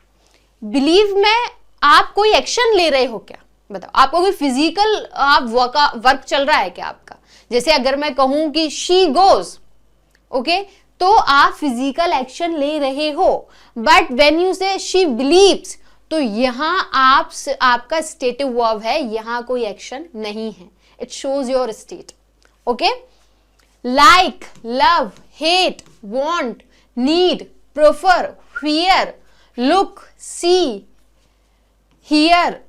Believe में आप कोई एक्शन ले रहे हो क्या, बताओ। आपको कोई फिजिकल आप वर्क चल रहा है क्या आपका? जैसे अगर मैं कहूं कि शी गोज, ओके, तो आप फिजिकल एक्शन ले रहे हो। बट व्हेन यू से शी बिलीव्स, तो यहां आपका स्टेटिव वर्ब है, यहां कोई एक्शन नहीं है। It shows your state, okay. Like, love, hate, want, need, prefer, fear, look, see, hear,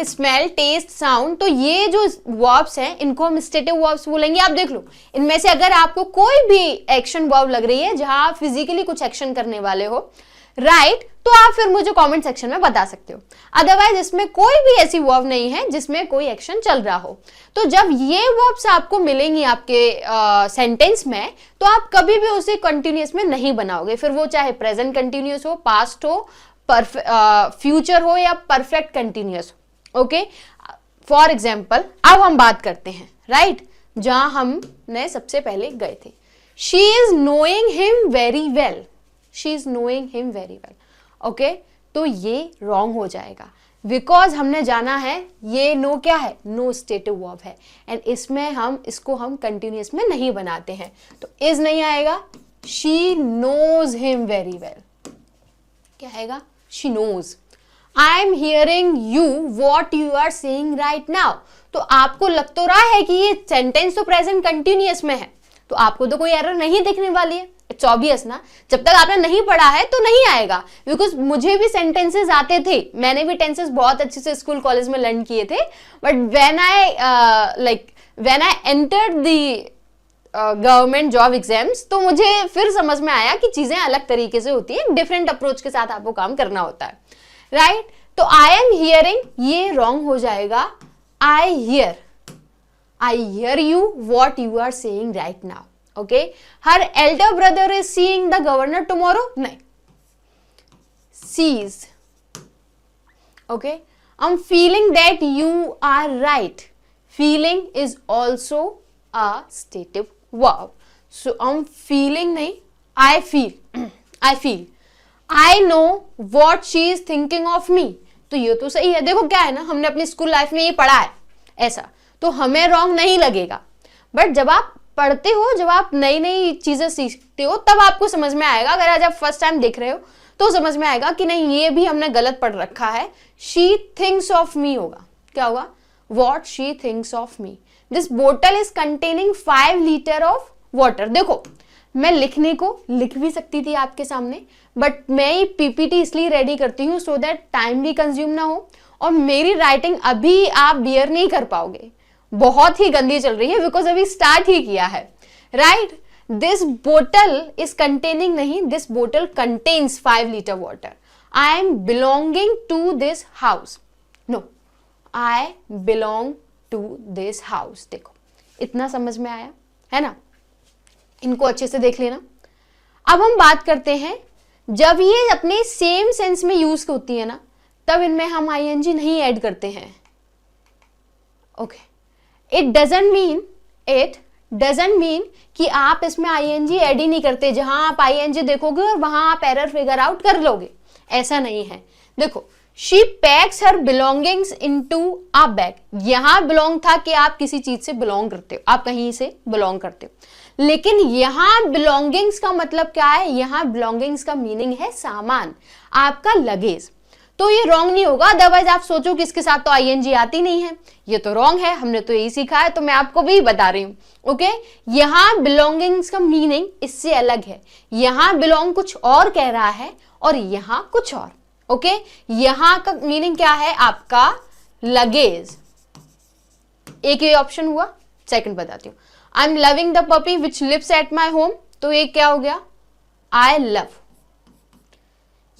smell, taste, sound। तो ये जो वर्ब्स हैं इनको हम स्टेटिव वर्ब्स बोलेंगे। आप देख लो इनमें से अगर आपको कोई भी एक्शन वर्ब लग रही है जहां आप फिजिकली कुछ एक्शन करने वाले हो, राइट, तो आप फिर मुझे कमेंट सेक्शन में बता सकते हो। अदरवाइज इसमें कोई भी ऐसी वर्ब नहीं है जिसमें कोई एक्शन चल रहा हो। तो जब ये वर्ब्स आपको मिलेंगी आपके सेंटेंस में, तो आप कभी भी उसे कंटिन्यूअस में नहीं बनाओगे। फिर वो चाहे प्रेजेंट कंटिन्यूअस हो, पास्ट हो, फ्यूचर हो या परफेक्ट कंटिन्यूअस हो, ओके। फॉर एग्जाम्पल अब हम बात करते हैं, राइट, जहां हमने सबसे पहले गए थे। She is knowing him very well, she is knowing him very well, okay. तो ये रॉन्ग हो जाएगा बिकॉज हमने जाना है ये नो क्या है, नो स्टेटिव वर्ब है, एंड इसमें इसको हम कंटिन्यूअस में नहीं बनाते हैं, तो इज नहीं आएगा। She knows him very well, क्या आएगा, she knows. I am hearing you what you are saying right now. तो आपको लग तो रहा है कि ये सेंटेंस तो प्रेजेंट कंटिन्यूअस में है, तो आपको तो कोई एरर नहीं दिखने वाली है। इट्स ऑब्वियस ना, जब तक आपने नहीं पढ़ा है तो नहीं आएगा। बिकॉज मुझे भी सेंटेंसेस आते थे, मैंने भी टेंसेस बहुत अच्छे से स्कूल कॉलेज में लर्न किए थे, but when I when I entered the government job exams, तो मुझे फिर समझ में आया कि चीजें अलग तरीके से होती हैं, डिफरेंट अप्रोच के साथ आपको काम करना होता है, राइट? तो आई एम हियरिंग, ये रॉन्ग हो जाएगा। I hear you what you are saying right now. Okay, her elder brother is seeing the governor tomorrow, नहीं, sees. Okay, I am feeling that you are right, feeling is also a stative verb. So I am feeling नहीं, I feel. I know what she is thinking of me, तो ये तो सही है। देखो क्या है ना, हमने अपनी स्कूल लाइफ में ये पढ़ा है ऐसा, तो हमें रॉन्ग नहीं लगेगा। बट जब आप पढ़ते हो, जब आप नई नई चीजें सीखते हो, तब आपको समझ में आएगा। अगर आज आप फर्स्ट टाइम देख रहे हो तो समझ में आएगा कि नहीं, ये भी हमने गलत पढ़ रखा है। शी थिंक्स ऑफ मी होगा, क्या होगा? What she thinks of me. This bottle is containing 5 litre of water. देखो, मैं लिखने को लिख भी सकती थी आपके सामने, बट मैं ये पीपीटी इसलिए रेडी करती हूँ सो दैट टाइम भी कंज्यूम ना हो, और मेरी राइटिंग अभी आप बियर नहीं कर पाओगे, बहुत ही गंदी चल रही है, बिकॉज अभी स्टार्ट ही किया है, right? This bottle is containing नहीं, this bottle contains 5 litre water. I am belonging to this house, no, I belong to this house. देखो, इतना समझ में आया है ना? इनको अच्छे से देख लेना। अब हम बात करते हैं, जब ये अपने सेम सेंस में यूज होती है ना, तब इनमें हम आईएनजी नहीं ऐड करते हैं। ओके, इट डजंट मीन कि आप इसमें आईएनजी ऐड ही नहीं करते, जहां आप आईएनजी देखोगे और वहां आप एरर फिगर आउट कर लोगे, ऐसा नहीं है। देखो, she PACS her belongings into a bag. यहां बिलोंग था कि आप किसी चीज से बिलोंग करते हो, आप कहीं से बिलोंग करते हो, लेकिन यहां बिलोंगिंग्स का मतलब क्या है? यहां बिलोंगिंग्स का मीनिंग है सामान, आपका लगेज। तो ये रॉन्ग नहीं होगा, अदरवाइज आप सोचो कि इसके साथ तो आईएनजी आती नहीं है, ये तो रॉन्ग है, हमने तो यही सीखा है, तो मैं आपको भी बता रही हूं। ओके, यहां बिलोंगिंग्स का मीनिंग इससे अलग है। यहां बिलोंग कुछ और कह रहा है और यहां कुछ और। ओके, यहां का मीनिंग क्या है? आपका लगेज। एक ये ऑप्शन हुआ, सेकंड बताती हूँ। I am loving the puppy which lives at my home, तो ये क्या हो गया? आई लव,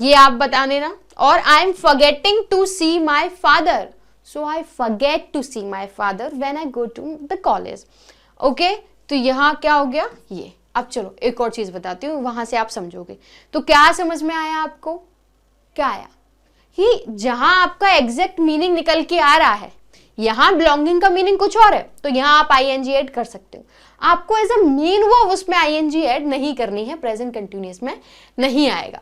ये आप बता देना। और I am forgetting to see my father, so I forget to see my father when I go to the college. Okay, तो यहां क्या हो गया? ये। अब चलो एक और चीज बताती हूँ, वहां से आप समझोगे। तो क्या समझ में आया आपको? क्या आया? ही जहां आपका एग्जैक्ट मीनिंग निकल के आ रहा है, यहां बिलोंगिंग का मीनिंग कुछ और है, तो यहां आप आईएनजी ऐड कर सकते हो। आपको एज अ मेन वर्ब उसमें आईएनजी ऐड नहीं करनी है, प्रेजेंट कंटिन्यूअस में नहीं आएगा।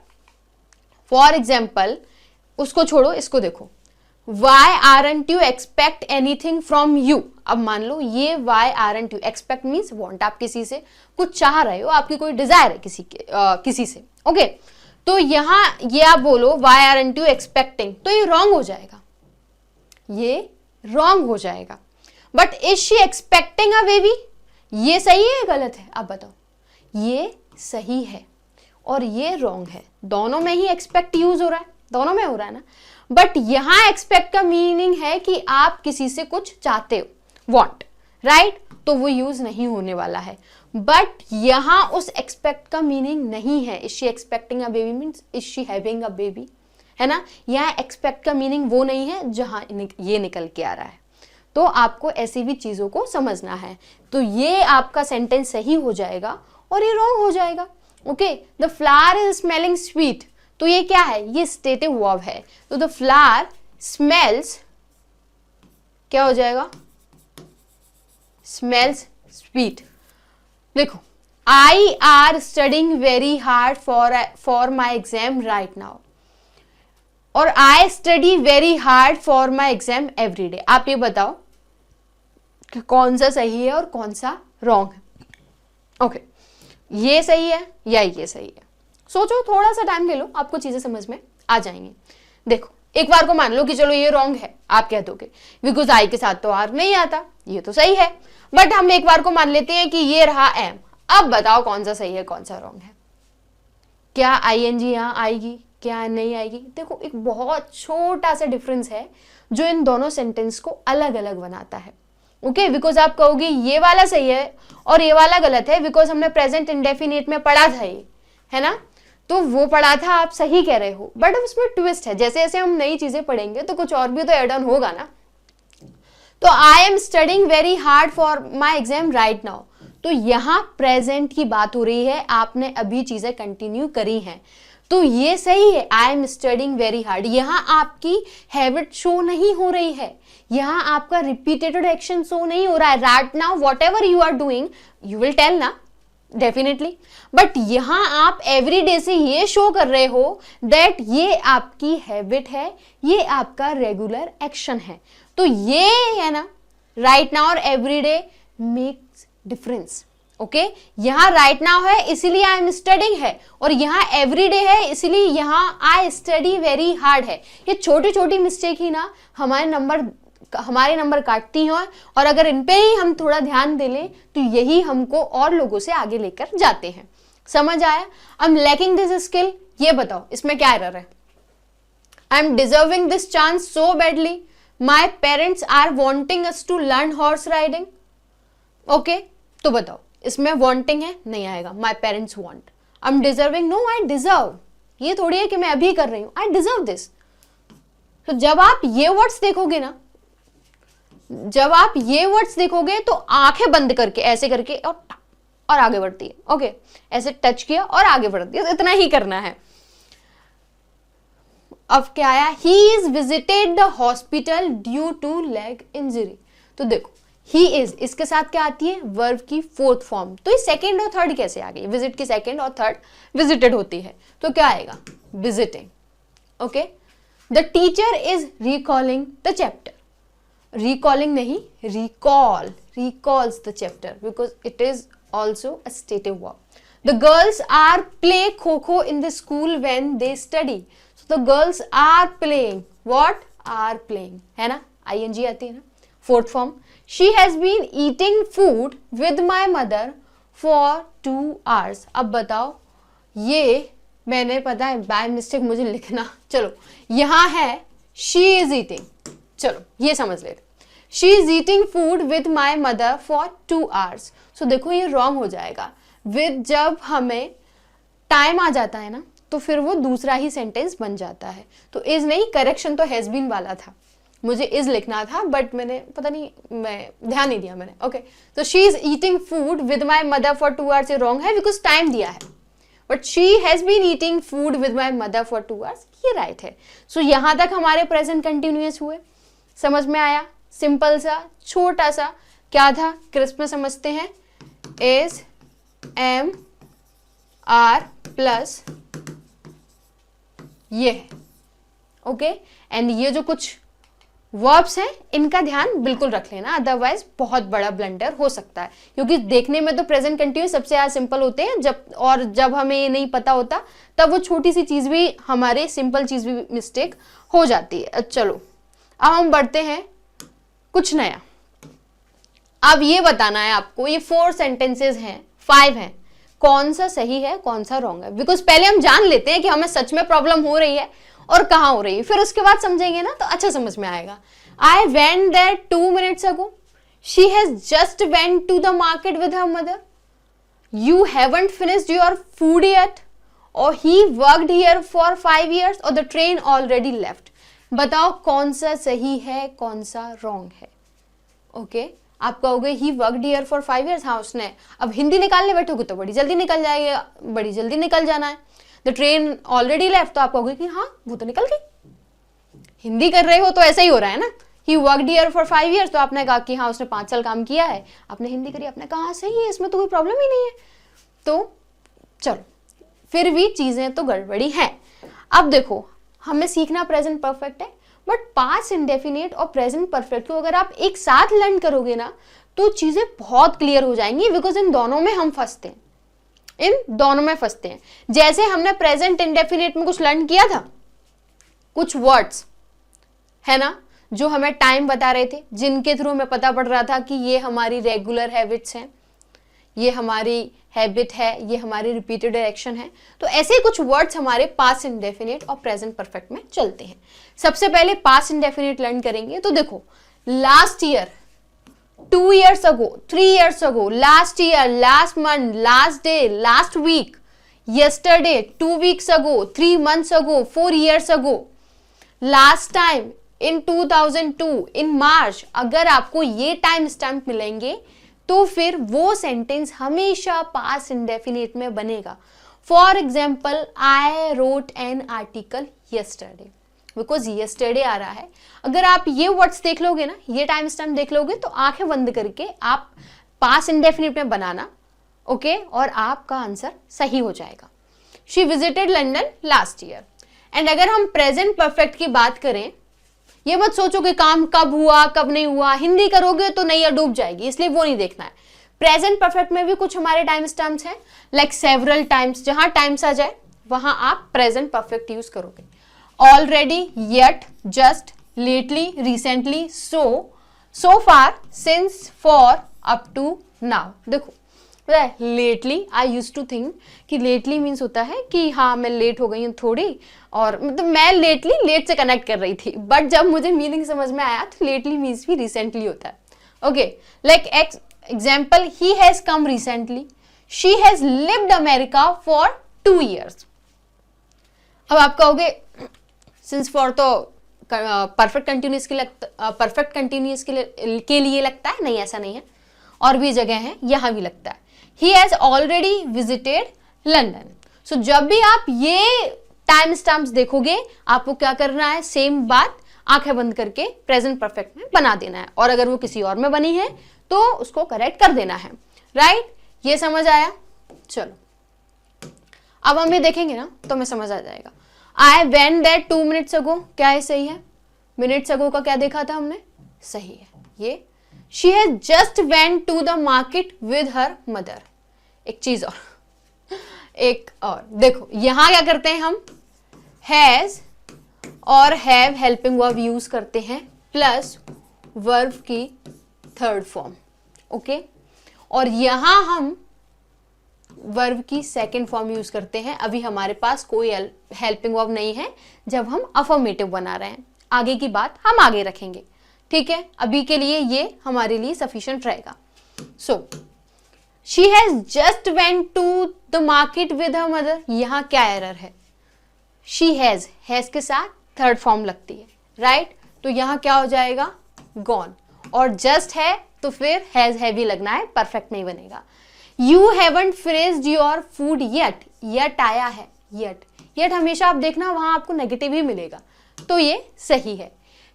फॉर एग्जाम्पल, उसको छोड़ो, इसको देखो। Why aren't you expect anything from you? अब मान लो ये why aren't you, expect means want, आप किसी से कुछ चाह रहे हो, आपकी कोई डिजायर है किसी से। ओके, तो यहां ये आप बोलो why aren't you expecting, तो ये रॉन्ग हो जाएगा, ये रॉन्ग हो जाएगा। But is she expecting a baby, ये सही है गलत है? आप बताओ। ये सही है और ये रॉन्ग है, दोनों में ही एक्सपेक्ट यूज हो रहा है, दोनों में हो रहा है ना। बट यहां एक्सपेक्ट का मीनिंग है कि आप किसी से कुछ चाहते हो, वॉन्ट, राइट? तो वो यूज नहीं होने वाला है। बट यहां उस एक्सपेक्ट का मीनिंग नहीं है। Is she expecting a baby means is she having a baby, है ना? यहां एक्सपेक्ट का मीनिंग वो नहीं है जहां ये निकल के आ रहा है। तो आपको ऐसी भी चीजों को समझना है। तो ये आपका सेंटेंस सही हो जाएगा और ये रॉन्ग हो जाएगा। Okay, the flower is smelling sweet, तो ये क्या है? ये स्टेटिव वर्ब है। तो द फ्लावर स्मेल्स, क्या हो जाएगा? Smells sweet. देखो, I are studying very hard for my exam right now, और I study very hard for my exam every day. आप ये बताओ कि कौन सा सही है और कौन सा रॉन्ग है? ओके, ये सही है या ये सही है? सोचो, थोड़ा सा टाइम ले लो, आपको चीजें समझ में आ जाएंगी। देखो, एक बार को मान लो कि चलो ये रॉन्ग है, आप कह दोगे बिकॉज आई के साथ तो आर नहीं आता, ये तो सही है। बट हम एक बार को मान लेते हैं कि ये रहा एम। अब बताओ कौन सा सही है कौन सा रॉन्ग है? क्या आईएनजी यहां आएगी, क्या नहीं आएगी? देखो, एक बहुत छोटा सा डिफरेंस है जो इन दोनों सेंटेंस को अलग अलग बनाता है। ओके, बिकॉज आप कहोगे ये वाला सही है और ये वाला गलत है, बिकॉज हमने प्रेजेंट इंडेफिनिट में पढ़ा था ये, है ना, तो वो पढ़ा था, आप सही कह रहे हो, बट उसमें ट्विस्ट है, जैसे जैसे हम नई चीजें पढ़ेंगे तो कुछ और भी तो एड ऑन होगा ना। तो I am studying very hard for my exam right now, तो यहाँ प्रेजेंट की बात हो रही है, आपने अभी चीजें कंटिन्यू करी हैं, तो ये सही है, I am studying very hard. यहाँ आपकी हैबिट शो नहीं हो रही है, यहाँ आपका रिपीटेड एक्शन शो नहीं हो रहा है। Right now whatever you are doing you will tell ना, डेफिनेटली, बट यहाँ आप एवरी डे से ये शो कर रहे हो दैट ये आपकी हैबिट है, ये आपका रेगुलर एक्शन है। तो ये है ना, राइट नाउ और every day makes difference. Okay, यहाँ राइट नाउ है इसीलिए आई एम स्टडिंग है, और यहाँ एवरी डे है इसीलिए यहाँ आई स्टडी वेरी हार्ड है। ये छोटी छोटी मिस्टेक ही ना हमारे नंबर काटती हैं, और अगर इन पे ही हम थोड़ा ध्यान दे लें तो यही हमको और लोगों से आगे लेकर जाते हैं। समझ आया? I am lacking this skill, ये बताओ इसमें क्या एरर है? I am deserving this chance so badly, my parents are wanting us to learn horse riding. Okay, तो बताओ इसमें वॉन्टिंग है, नहीं आएगा, my parents want. I am deserving, no I deserve, ये थोड़ी है कि मैं अभी कर रही हूं, आई डिजर्व दिस। तो जब आप ये वर्ड्स देखोगे ना, जब आप ये वर्ड्स देखोगे तो आंखें बंद करके ऐसे करके और आगे बढ़ती है। ओके, ऐसे टच किया और आगे बढ़ती है, इतना ही करना है। अब क्या आया? He is visited the hospital due to leg injury. तो देखो ही इज, इसके साथ क्या आती है? वर्ब की फोर्थ फॉर्म। तो ये सेकेंड और थर्ड कैसे आ गई? विजिट की सेकेंड और थर्ड विजिटेड होती है, तो क्या आएगा? Visiting. Okay, the teacher is recalling the chapter. Recalling नहीं, recalls the chapter because it is also a stative verb. The girls are play kho-kho in the school when they study. So the girls are playing, what? Are playing, है ना, आईएनजी आती है ना, fourth form. She has been eating food with my mother for 2 hours। अब बताओ, ये मैंने, पता है बाय मिस्टेक मुझे लिखना, चलो यहां है शी इज ईटिंग, चलो ये समझ लेते, she is eating food with my mother for 2 hours। सो देखो ये रॉन्ग हो जाएगा, विद जब हमें टाइम आ जाता है ना तो फिर वो दूसरा ही सेंटेंस बन जाता है। तो इज नहीं, करेक्शन तो हैज बीन वाला था, मुझे इज लिखना था बट मैंने पता नहीं, मैं ध्यान नहीं दिया मैंने। ओके, तो she is eating food with my mother for 2 hours, ये रॉन्ग है बिकॉज टाइम दिया है, but she has been eating food with my mother for 2 hours, ये राइट है। सो यहां तक हमारे प्रेजेंट कंटिन्यूअस हुए, समझ में आया? सिंपल सा, छोटा सा, क्या था? क्रिस्प में समझते हैं, इज, एम, आर प्लस ये है। ओके, एंड ये जो कुछ वर्ब्स हैं इनका ध्यान बिल्कुल रख लेना, अदरवाइज बहुत बड़ा ब्लंडर हो सकता है, क्योंकि देखने में तो प्रेजेंट कंटिन्यूअस सबसे ज्यादा सिंपल होते हैं, जब हमें ये नहीं पता होता तब वो छोटी सी चीज भी, हमारे सिंपल चीज भी मिस्टेक हो जाती है। चलो अब हम बढ़ते हैं कुछ नया। अब ये बताना है आपको, ये 4 सेंटेंसेस हैं, 5 हैं, कौन सा सही है कौन सा रॉन्ग है, बिकॉज पहले हम जान लेते हैं कि हमें सच में प्रॉब्लम हो रही है और कहाँ हो रही है, फिर उसके बाद समझेंगे ना तो अच्छा समझ में आएगा। I went there 2 minutes ago, she has just went to the market with her mother, you haven't finished your food yet, और he worked here for 5 years, और द ट्रेन ऑलरेडी लेफ्ट। बताओ कौन सा सही है कौन सा रॉन्ग है? ओके, आप कहोगे ही वर्कड हियर फॉर 5 years, हाँ उसने, अब हिंदी निकालने बैठोगे तो बड़ी जल्दी निकल जाएगी, बड़ी जल्दी निकल जाना है। द ट्रेन ऑलरेडी लेफ्ट, तो आप कहोगे कि हाँ वो तो निकल गई। हिंदी कर रहे हो तो ऐसा ही हो रहा है ना, ही वर्कड हियर फॉर 5 years, तो आपने कहा कि हाँ उसने 5 साल काम किया है, आपने हिंदी करी, आपने कहा सही है, इसमें तो कोई प्रॉब्लम ही नहीं है। तो चलो, फिर भी चीजें तो गड़बड़ी हैं। अब देखो, हमें सीखना प्रेजेंट परफेक्ट है, बट पास्ट इंडेफिनिट और प्रेजेंट परफेक्ट को अगर आप एक साथ लर्न करोगे ना तो चीजें बहुत क्लियर हो जाएंगी, बिकॉज इन दोनों में हम फंसते हैं, इन दोनों में फंसते हैं। जैसे हमने प्रेजेंट इंडेफिनिट में कुछ लर्न किया था, कुछ वर्ड्स है ना जो हमें टाइम बता रहे थे, जिनके थ्रू हमें पता पड़ रहा था कि ये हमारी रेगुलर हैबिट्स हैं, ये हमारी हैबिट है, ये हमारी रिपीटेड एक्शन है। तो ऐसे कुछ वर्ड्स हमारे पास्ट इंडेफिनिट और प्रेजेंट परफेक्ट में चलते हैं। सबसे पहले पास्ट इंडेफिनिट लर्न करेंगे, तो देखो last year 2 years ago, 3 years ago, last year, last month, last day, last week, yesterday, 2 weeks ago, 3 months ago, 4 years ago, last time, in 2002, in March, अगर आपको ये टाइम स्टैम्प मिलेंगे तो फिर वो सेंटेंस हमेशा पास्ट इंडेफिनिट में बनेगा. For example, I wrote an article yesterday, because yesterday आ रहा है. अगर आप ये वर्ड्स देख लोगे ना, ये टाइम स्टैम्प देख लोगे तो आंखें बंद करके आप पास्ट इंडेफिनिट में बनाना, ओके, और आपका आंसर सही हो जाएगा. She visited London last year. And अगर हम प्रेजेंट परफेक्ट की बात करें, ये मत सोचो कि काम कब हुआ कब नहीं हुआ, हिंदी करोगे तो नैया डूब जाएगी, इसलिए वो नहीं देखना है. प्रेजेंट परफेक्ट में भी कुछ हमारे टाइम स्टैम्प्स हैं, लाइक सेवरल टाइम्स, जहां टाइम्स आ जाए वहां आप प्रेजेंट परफेक्ट यूज करोगे. Already, yet, just, lately, recently, so far, since, for, up to, now. देखो पता है, lately I use to think कि लेटली मीन्स होता है कि हाँ मैं लेट हो गई हूँ थोड़ी, और मतलब मैं लेटली लेट से कनेक्ट कर रही थी, बट जब मुझे मीनिंग समझ में आया तो लेटली मीन्स भी रिसेंटली होता है. Okay, like example, he has come recently, she has lived America for 2 years. अब आप कहोगे सिंस फॉर तो परफेक्ट कंटिन्यूस के लिए लगता है. नहीं, ऐसा नहीं है, और भी जगह है, यहां भी लगता है. He has already visited London. So जब भी आप ये टाइम स्टैम्प्स देखोगे, आपको क्या करना है, सेम बात आंखें बंद करके प्रेजेंट परफेक्ट में बना देना है, और अगर वो किसी और में बनी है तो उसको करेक्ट कर देना है. राइट, ये समझ आया. चलो अब हम ये देखेंगे ना तो हमें समझ आ जाएगा. I went there 2 minutes ago, क्या है, सही है. मिनट्स अगो का क्या देखा था हमने, सही है. ये she has just went to the market with her mother. एक चीज और देखो, यहां क्या करते हैं हम, हैज और हैव हेल्पिंग वर्ब यूज करते हैं प्लस वर्ब की थर्ड फॉर्म. ओके, और यहां हम वर्ब की सेकंड फॉर्म यूज करते हैं. अभी हमारे पास कोई हेल्पिंग वर्ब नहीं है जब हम अफर्मेटिव बना रहे हैं. आगे की बात हम आगे रखेंगे, ठीक है. अभी के लिए ये हमारे लिए सफिशिएंट रहेगा. So she has just went to the market with her mother. यहां क्या एरर है, शी हैज के साथ थर्ड फॉर्म लगती है, राइट. तो यहां क्या हो जाएगा, गॉन, और जस्ट है तो फिर हैज भी लगना है, परफेक्ट नहीं बनेगा. You haven't finished your food yet आया है, येट हमेशा आप देखना वहां आपको नेगेटिव ही मिलेगा, तो ये सही है.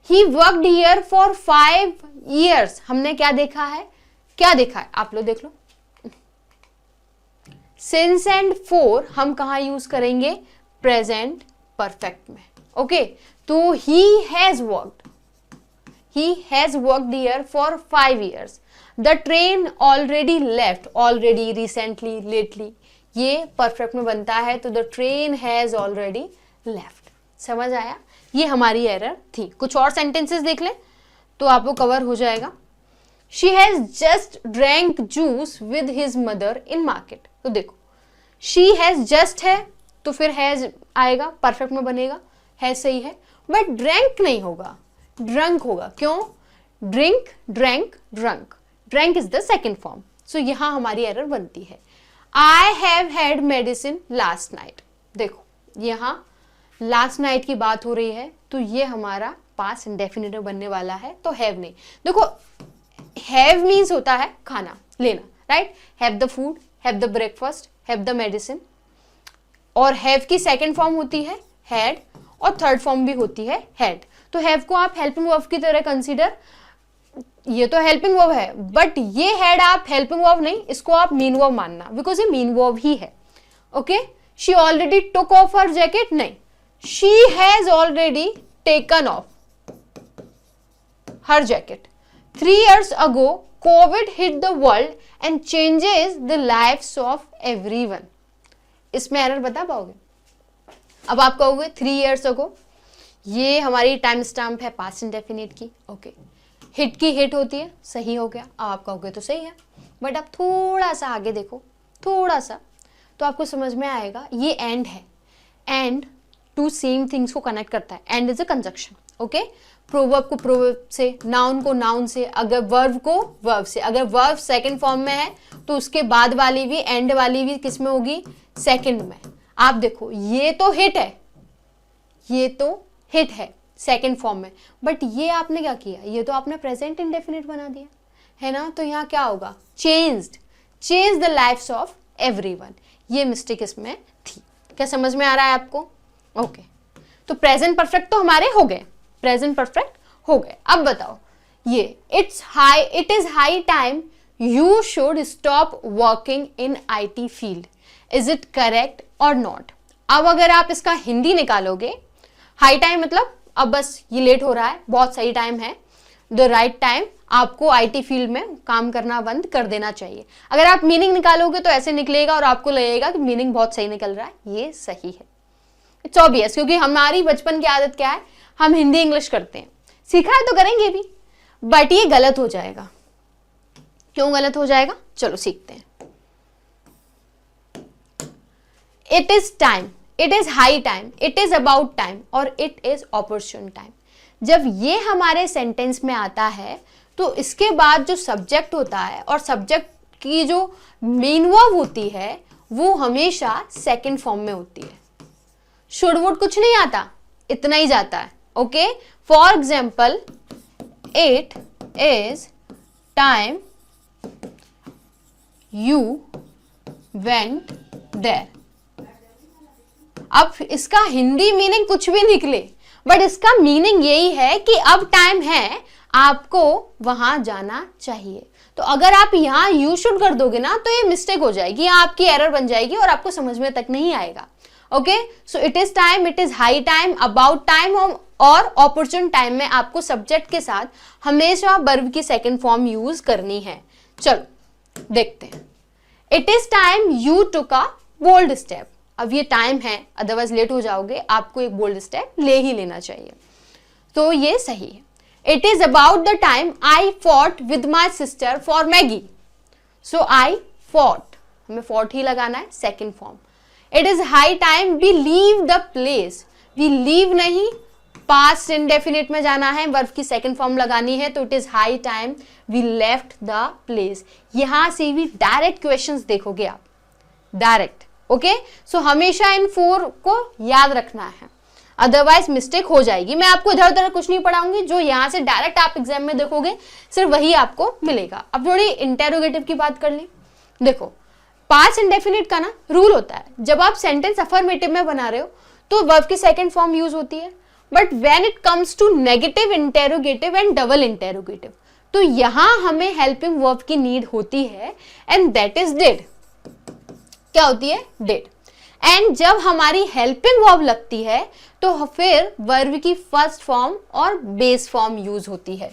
ही वर्कड हियर फॉर 5 years. हमने क्या देखा है, आप लोग देख लो. सिंस एंड फॉर हम कहां यूज करेंगे, प्रेजेंट परफेक्ट में. ओके, तो he has worked here for 5 years. The train already left, already, recently, lately, ये परफेक्ट में बनता है, तो the train has already left. समझ आया, ये हमारी एरर थी. कुछ और सेंटेंसेस देख लें तो आपको कवर हो जाएगा. She has just drank juice with his mother in market. तो देखो, शी हैज जस्ट है तो फिर हैज आएगा, परफेक्ट में बनेगा, हैज सही है, बट ड्रैंक नहीं होगा, ड्रंक होगा. क्यों, drink, drank, drunk. Drank is the second form. So यहां हमारी एरर बनती है. I have had medicine last night. देखो यहां लास्ट नाइट की बात हो रही है, तो ये हमारा पास्ट इंडेफिनिट बनने वाला है, तो हैव नहीं. देखो हैव मीन्स होता है खाना लेना, right. Have the food, have the breakfast, have the medicine. और हैव की सेकेंड फॉर्म होती है हैड, और थर्ड फॉर्म भी होती है हैड. तो हैव को आप हेल्पिंग वर्ब की तरह कंसीडर, ये तो हेल्पिंग वर्ब है, बट ये हैड आप हेल्पिंग वर्ब नहीं, इसको आप मीन वर्ब मानना, बिकॉज ये मीन वर्ब ही है. Okay, she already took off her jacket, नहीं, she has already taken off her jacket. 3 years ago, COVID hit the world and changes the lives of everyone. इसमें एरर बता पाओगे? अब आप कहोगे 3 years ago, ये हमारी टाइम स्टैम्प है पास्ट इंडेफिनिट की. ओके, हिट की हिट होती है, सही हो गया. आप कहोगे तो सही है, बट आप थोड़ा सा आगे देखो, थोड़ा सा, तो आपको समझ में आएगा ये एंड है. एंड टू सेम थिंग्स को कनेक्ट करता है. And is a conjunction. Okay, proverb को प्रोवर्ब से, नाउन को नाउन से, अगर वर्ब को वर्ब से. अगर वर्ब सेकंड फॉर्म में है तो उसके बाद वाली भी, एंड वाली भी किस में होगी? सेकंड में. आप देखो ये तो हिट है, ये तो हिट है सेकंड फॉर्म में, बट ये आपने क्या किया? ये तो आपने प्रेजेंट इंडेफिनिट बना दिया है ना. तो यहाँ क्या होगा? Change the lifes of everyone. ये मिस्टेक इसमें थी. क्या समझ में आ रहा है आपको? ओके, तो प्रेजेंट परफेक्ट तो हमारे हो गए, प्रेजेंट परफेक्ट हो गए. अब बताओ ये it is high time you should stop working in IT field. Is it correct और नॉट? अब अगर आप इसका हिंदी निकालोगे, हाई टाइम मतलब अब बस ये लेट हो रहा है, बहुत सही टाइम है, द राइट टाइम, आपको IT फील्ड में काम करना बंद कर देना चाहिए. अगर आप मीनिंग निकालोगे तो ऐसे निकलेगा और आपको लगेगा कि मीनिंग बहुत सही निकल रहा है. ये सही है. इट्स ऑब्वियस, क्योंकि हमारी बचपन की आदत क्या है? हम हिंदी इंग्लिश करते हैं, सीखा है तो करेंगे भी, बट ये गलत हो जाएगा. क्यों गलत हो जाएगा? चलो सीखते हैं. It is time, it is high time, it is about time और इट इज ऑपर्चुन टाइम. जब ये हमारे सेंटेंस में आता है तो इसके बाद जो सब्जेक्ट होता है और सब्जेक्ट की जो मेन वर्ब होती है वो हमेशा सेकंड फॉर्म में होती है. शुड वुड कुछ नहीं आता, इतना ही जाता है. Okay, for example, it is time you went there. अब इसका हिंदी मीनिंग कुछ भी निकले, बट इसका मीनिंग यही है कि अब टाइम है, आपको वहां जाना चाहिए. तो अगर आप यहां यू शुड कर दोगे ना तो ये मिस्टेक हो जाएगी, यहां आपकी एरर बन जाएगी और आपको समझ में तक नहीं आएगा. Okay, so it is time, it is high time, about time और ऑपर्चुन टाइम में आपको सब्जेक्ट के साथ हमेशा वर्ब की सेकंड फॉर्म यूज करनी है. चलो देखते हैं. It is time you took a bold step. अब ये टाइम है, अदरवाइज लेट हो जाओगे, आपको एक बोल्ड स्टेप ले ही लेना चाहिए. तो ये सही है. It is about the time I fought with my sister for Maggi. So I fought, हमें फॉट ही लगाना है, second form. It is high time we leave the place. We leave नहीं, पास्ट इंडेफिनिट में जाना है, वर्ब की सेकंड फॉर्म लगानी है. तो it is high time we left the place. यहां से भी डायरेक्ट क्वेश्चंस देखोगे आप, डायरेक्ट. ओके, सो हमेशा इन 4 को याद रखना है, अदरवाइज मिस्टेक हो जाएगी. मैं आपको इधर उधर कुछ नहीं पढ़ाऊंगी, जो यहां से डायरेक्ट आप एग्जाम में देखोगे सिर्फ वही आपको मिलेगा. अब थोड़ी इंटेरोगेटिव की बात कर लें. देखो, पास्ट इंडेफिनिट का ना रूल होता है, जब आप सेंटेंस अफर्मेटिव में बना रहे हो तो वर्ब की सेकंड फॉर्म यूज होती है. But when it comes to negative, interrogative and double interrogative, तो यहां हमें हेल्पिंग वर्ब की नीड होती है, एंड दैट इज डिड. क्या होती है? डिड. एंड जब हमारी हेल्पिंग वर्ब लगती है तो फिर वर्ब की फर्स्ट फॉर्म और बेस फॉर्म यूज होती है.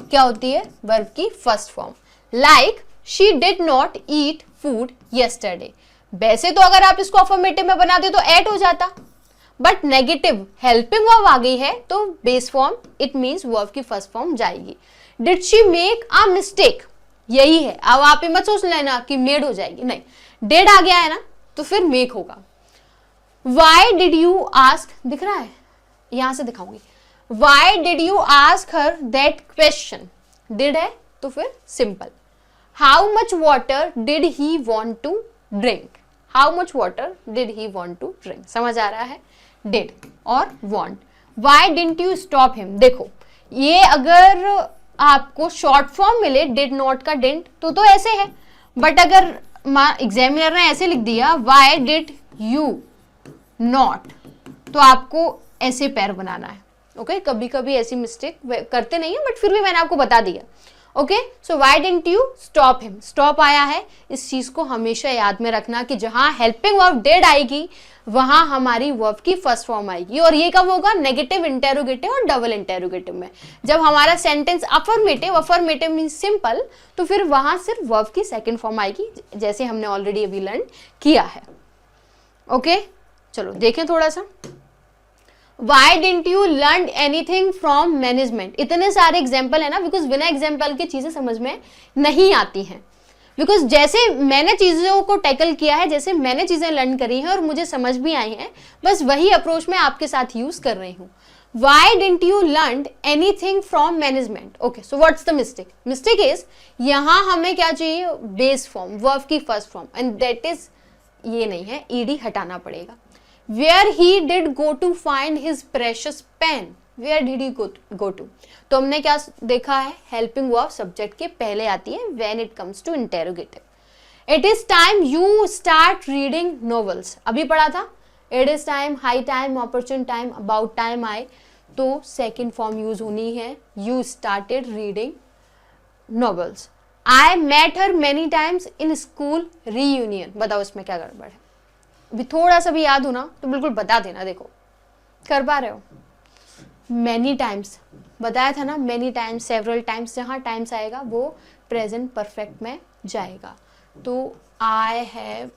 क्या होती है? वर्ब की first form. Like she did not eat food yesterday. वैसे तो अगर आप इसको अफर्मेटिव में बनाते तो एट हो जाता, बट नेगेटिव हेल्पिंग वर्ब आ गई है तो base form, it means verb की फर्स्ट फॉर्म जाएगी. Did she make a mistake, यही है. अब आप मत सोच लेना कि मेड हो जाएगी, नहीं, डेड आ गया है ना तो फिर मेक होगा. वाई डिड यू आस्क, दिख रहा है, यहां से दिखाऊंगी. Why did you ask her that question, did है तो फिर simple. How much water did he want to drink. How much water did he want to drink, समझ आ रहा है? डिड और want. Why didn't you stop him. देखो, ये अगर आपको शॉर्ट फॉर्म मिले डिड नॉट का डिडंट तो ऐसे है, बट अगर एग्जामिनर ने ऐसे लिख दिया वाई डिड यू नॉट, तो आपको ऐसे पैर बनाना है. ओके, कभी कभी ऐसी मिस्टेक करते नहीं है, बट फिर भी मैंने आपको बता दिया. Okay, so why didn't you stop him, stop आया है. इस चीज को हमेशा याद में रखना कि जहां हेल्पिंग वर्ब डिड आएगी वहां हमारी वर्ब की फर्स्ट फॉर्म आएगी. और ये कब होगा? नेगेटिव, इंटेरोगेटिव और डबल इंटेरोगेटिव में. जब हमारा sentence affirmative, affirmative means simple, तो फिर वहां सिर्फ वर्ब की सेकंड फॉर्म आएगी, जैसे हमने ऑलरेडी अभी लर्न किया है. ओके, चलो देखें थोड़ा सा. Why didn't you learn anything from management? इतने सारे एग्जाम्पल है ना, बिकॉज बिना एग्जाम्पल की चीजें समझ में नहीं आती हैं. बिकॉज जैसे मैंने चीज़ों को टैकल किया है, जैसे मैंने चीज़ें लर्न करी हैं और मुझे समझ भी आई हैं, बस वही अप्रोच मैं आपके साथ यूज़ कर रही हूँ. Why didn't you learn anything from management? Okay, so what's the mistake? Mistake is यहाँ हमें क्या चाहिए, बेस फॉर्म, वर्ब की first form, and that is ये नहीं है, ed हटाना पड़ेगा. Where he did go to find his precious pen? Where did he go to? तो हमने क्या देखा है, हेल्पिंग वर्ब सब्जेक्ट के पहले आती है when it comes to interrogative. It is time you start reading novels. अभी पढ़ा था, it is time, high time, opportune time, about time आए तो सेकेंड फॉर्म यूज होनी है, you started reading novels. I met her many times in school reunion. बताओ इसमें क्या गड़बड़ है? अभी थोड़ा सा भी याद हो ना तो बिल्कुल बता देना. देखो कर पा रहे हो? मैनी टाइम्स बताया था ना, मैनी टाइम्स, सेवरल टाइम्स, जहाँ टाइम्स आएगा वो प्रेजेंट परफेक्ट में जाएगा. तो I have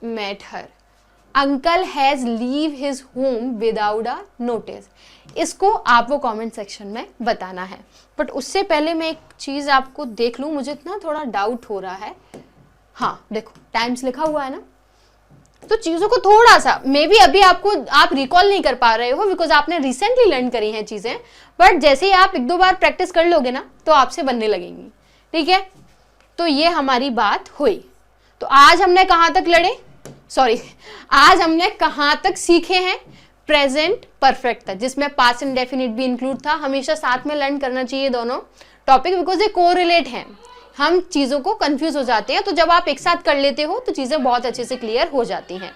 met her. Uncle has leave his home without a notice. इसको आप वो कमेंट सेक्शन में बताना है. बट उससे पहले मैं एक चीज़ आपको देख लूँ, मुझे इतना थोड़ा डाउट हो रहा है. हाँ देखो टाइम्स लिखा हुआ है ना, तो चीज़ों को थोड़ा सा मे बी अभी आप रिकॉल नहीं कर पा रहे हो बिकॉज आपने रिसेंटली लर्न करी हैं चीज़ें, बट जैसे ही आप एक दो बार प्रैक्टिस कर लोगे ना तो आपसे बनने लगेंगी. ठीक है, तो ये हमारी बात हुई. तो आज हमने कहाँ तक आज हमने कहाँ तक सीखे हैं? प्रेजेंट परफेक्ट था, जिसमें पास्ट इंडेफिनिट भी इंक्लूड था. हमेशा साथ में लर्न करना चाहिए दोनों टॉपिक बिकॉज ये कोरिलेट हैं. हम चीज़ों को कंफ्यूज हो जाते हैं, तो जब आप एक साथ कर लेते हो तो चीज़ें बहुत अच्छे से क्लियर हो जाती हैं.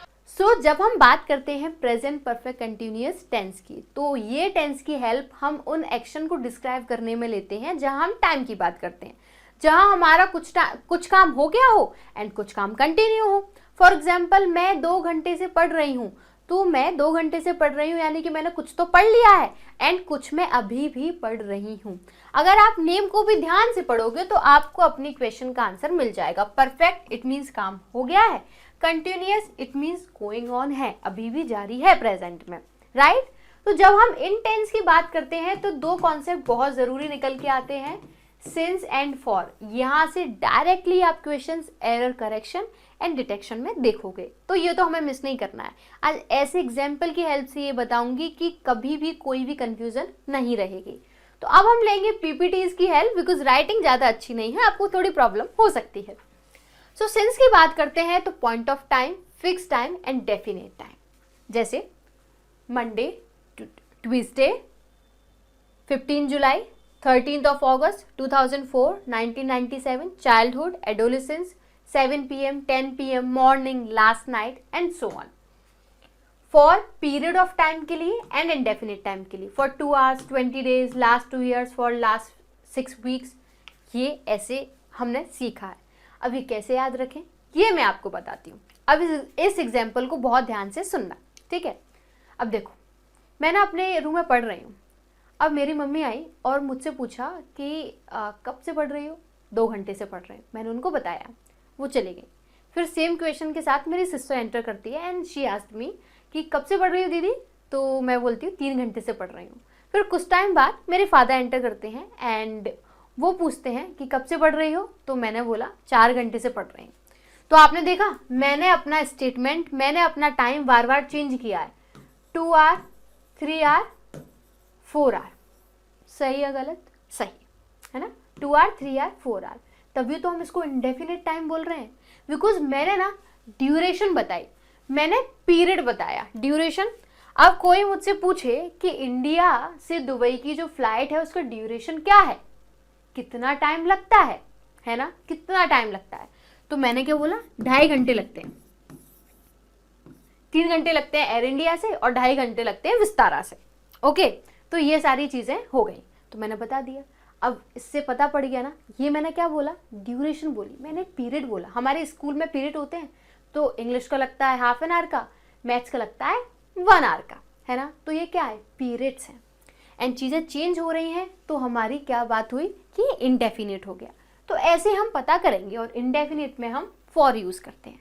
जब हम बात करते हैं प्रेजेंट परफेक्ट कंटिन्यूअस टेंस की, तो ये टेंस की हेल्प हम उन एक्शन को डिस्क्राइब करने में लेते हैं जहां हम टाइम की बात करते हैं, जहां हमारा कुछ काम हो गया हो एंड कुछ काम कंटिन्यू हो. फॉर एग्जाम्पल, मैं 2 घंटे से पढ़ रही हूँ, तो मैं 2 घंटे से पढ़ रही हूँ यानी कि मैंने कुछ तो पढ़ लिया है एंड कुछ मैं अभी भी पढ़ रही हूँ. अगर आप नेम को भी ध्यान से पढ़ोगे तो आपको अपनी क्वेश्चन का आंसर मिल जाएगा. परफेक्ट इट मीन्स काम हो गया है, continuous it means going on है, अभी भी जारी है प्रेजेंट में, राइट. तो जब हम इन टेंस की बात करते हैं तो 2 कॉन्सेप्ट बहुत ज़रूरी निकल के आते हैं, सिंस एंड फॉर. यहाँ से डायरेक्टली आप questions error correction and detection में देखोगे, तो ये तो हमें मिस नहीं करना है. आज ऐसे एग्जाम्पल की हेल्प से ये बताऊंगी कि कभी भी कोई भी कंफ्यूजन नहीं रहेगी. तो अब हम लेंगे पीपीटीज की हेल्प बिकॉज राइटिंग ज़्यादा अच्छी नहीं है, आपको थोड़ी प्रॉब्लम हो सकती है. सो सिंस की बात करते हैं तो point of time, fix time and definite time. जैसे मंडे, ट्यूसडे, 15 जुलाई, 13th of August 2004, 1997, childhood, adolescence, 7 p.m., 10 p.m., morning, last night and so on. For period of time के लिए and indefinite time के लिए, for 2 hours, 20 days, last 2 years, for last 6 weeks, ये ऐसे हमने सीखा है. अभी कैसे याद रखें ये मैं आपको बताती हूँ. अब इस एग्जाम्पल को बहुत ध्यान से सुनना, ठीक है. अब देखो मैं ना अपने रूम में पढ़ रही हूँ. अब मेरी मम्मी आई और मुझसे पूछा कि कब से पढ़ रही हो? 2 घंटे से पढ़ रहे हैं. मैंने उनको बताया, वो चले गई. फिर सेम क्वेश्चन के साथ मेरी सिस्टर एंटर करती है एंड शी आस्क्ड मी कि कब से पढ़ रही हो दीदी? तो मैं बोलती हूँ 3 घंटे से पढ़ रही हूँ. फिर कुछ टाइम बाद मेरे फादर एंटर करते हैं एंड वो पूछते हैं कि कब से पढ़ रही हो? तो मैंने बोला 4 घंटे से पढ़ रही हूँ. तो आपने देखा मैंने अपना स्टेटमेंट, मैंने अपना टाइम बार बार चेंज किया है. 2 आवर, 3 आवर, 4 आवर. सही या गलत? सही है ना. 2 आवर, 3 आवर, 4 आवर. तभी तो हम इसको इंडेफिनिट टाइम बोल रहे हैं बिकॉज मैंने ना ड्यूरेशन बताई, मैंने पीरियड बताया, ड्यूरेशन. अब कोई मुझसे पूछे कि इंडिया से दुबई की जो फ्लाइट है उसका ड्यूरेशन क्या है, कितना टाइम लगता है ना, कितना टाइम लगता है, तो मैंने क्या बोला 2.5 घंटे लगते हैं. 3 घंटे लगते हैं एयर इंडिया से और 2.5 घंटे लगते हैं विस्तारा से. ओके, तो ये सारी चीज़ें हो गई, तो मैंने बता दिया. अब इससे पता पड़ गया ना, ये मैंने क्या बोला, ड्यूरेशन बोली, मैंने पीरियड बोला. हमारे स्कूल में पीरियड होते हैं, तो इंग्लिश का लगता है हाफ एन आवर का, मैथ्स का लगता है 1 आवर का, है ना. तो ये क्या है, पीरियड्स हैं. एंड चीज़ें चेंज हो रही हैं तो हमारी क्या बात हुई कि इनडेफिनिट हो गया. तो ऐसे हम पता करेंगे और इनडेफिनिट में हम फॉर यूज़ करते हैं.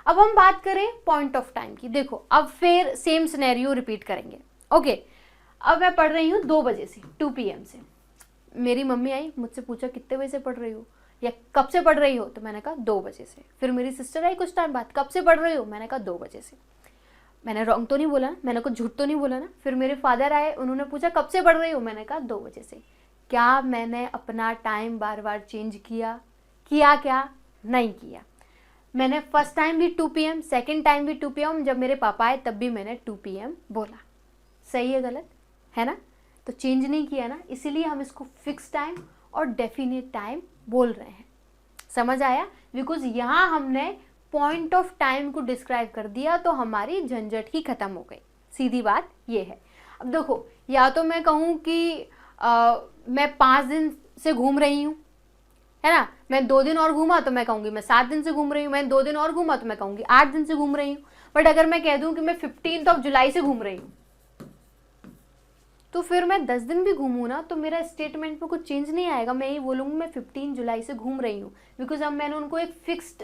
अब हम बात करें पॉइंट ऑफ टाइम की. देखो अब फिर सेम सिनेरियो रिपीट करेंगे. ओके, अब मैं पढ़ रही हूँ 2 बजे से, 2 PM से. मेरी मम्मी आई, मुझसे पूछा कितने बजे से पढ़ रही हो, या कब से पढ़ रही हो, तो मैंने कहा 2 बजे से। फिर मेरी सिस्टर आई कुछ टाइम बाद, कब से पढ़ रही हो, मैंने कहा 2 बजे से। मैंने रॉन्ग तो नहीं बोला ना, मैंने कुछ झूठ तो नहीं बोला ना। फिर मेरे फादर आए, उन्होंने पूछा कब से पढ़ रही हो, मैंने कहा 2 बजे से। क्या मैंने अपना टाइम बार बार चेंज किया? क्या नहीं किया। मैंने फर्स्ट टाइम भी 2 PM, सेकेंड टाइम भी 2 PM, जब मेरे पापा आए तब भी मैंने 2 PM बोला। सही है गलत है ना? तो चेंज नहीं किया ना, इसीलिए हम इसको फिक्स टाइम और डेफिनेट टाइम बोल रहे हैं। समझ आया? बिकॉज यहाँ हमने पॉइंट ऑफ टाइम को डिस्क्राइब कर दिया तो हमारी झंझट ही खत्म हो गई। सीधी बात ये है। अब देखो, या तो मैं कहूँ कि मैं 5 दिन से घूम रही हूँ, है ना, मैं 2 दिन और घूमा तो मैं कहूँगी मैं 7 दिन से घूम रही हूँ, मैं 2 दिन और घूमा तो मैं कहूँगी 8 दिन से घूम रही हूँ। बट अगर मैं कह दूँ कि मैं 15 जुलाई से घूम रही हूँ, तो फिर मैं 10 दिन भी घूमूँ ना तो मेरा स्टेटमेंट में कुछ चेंज नहीं आएगा। मैं यही बोलूँगी मैं 15 जुलाई से घूम रही हूँ, बिकॉज अब मैंने उनको एक फिक्स्ड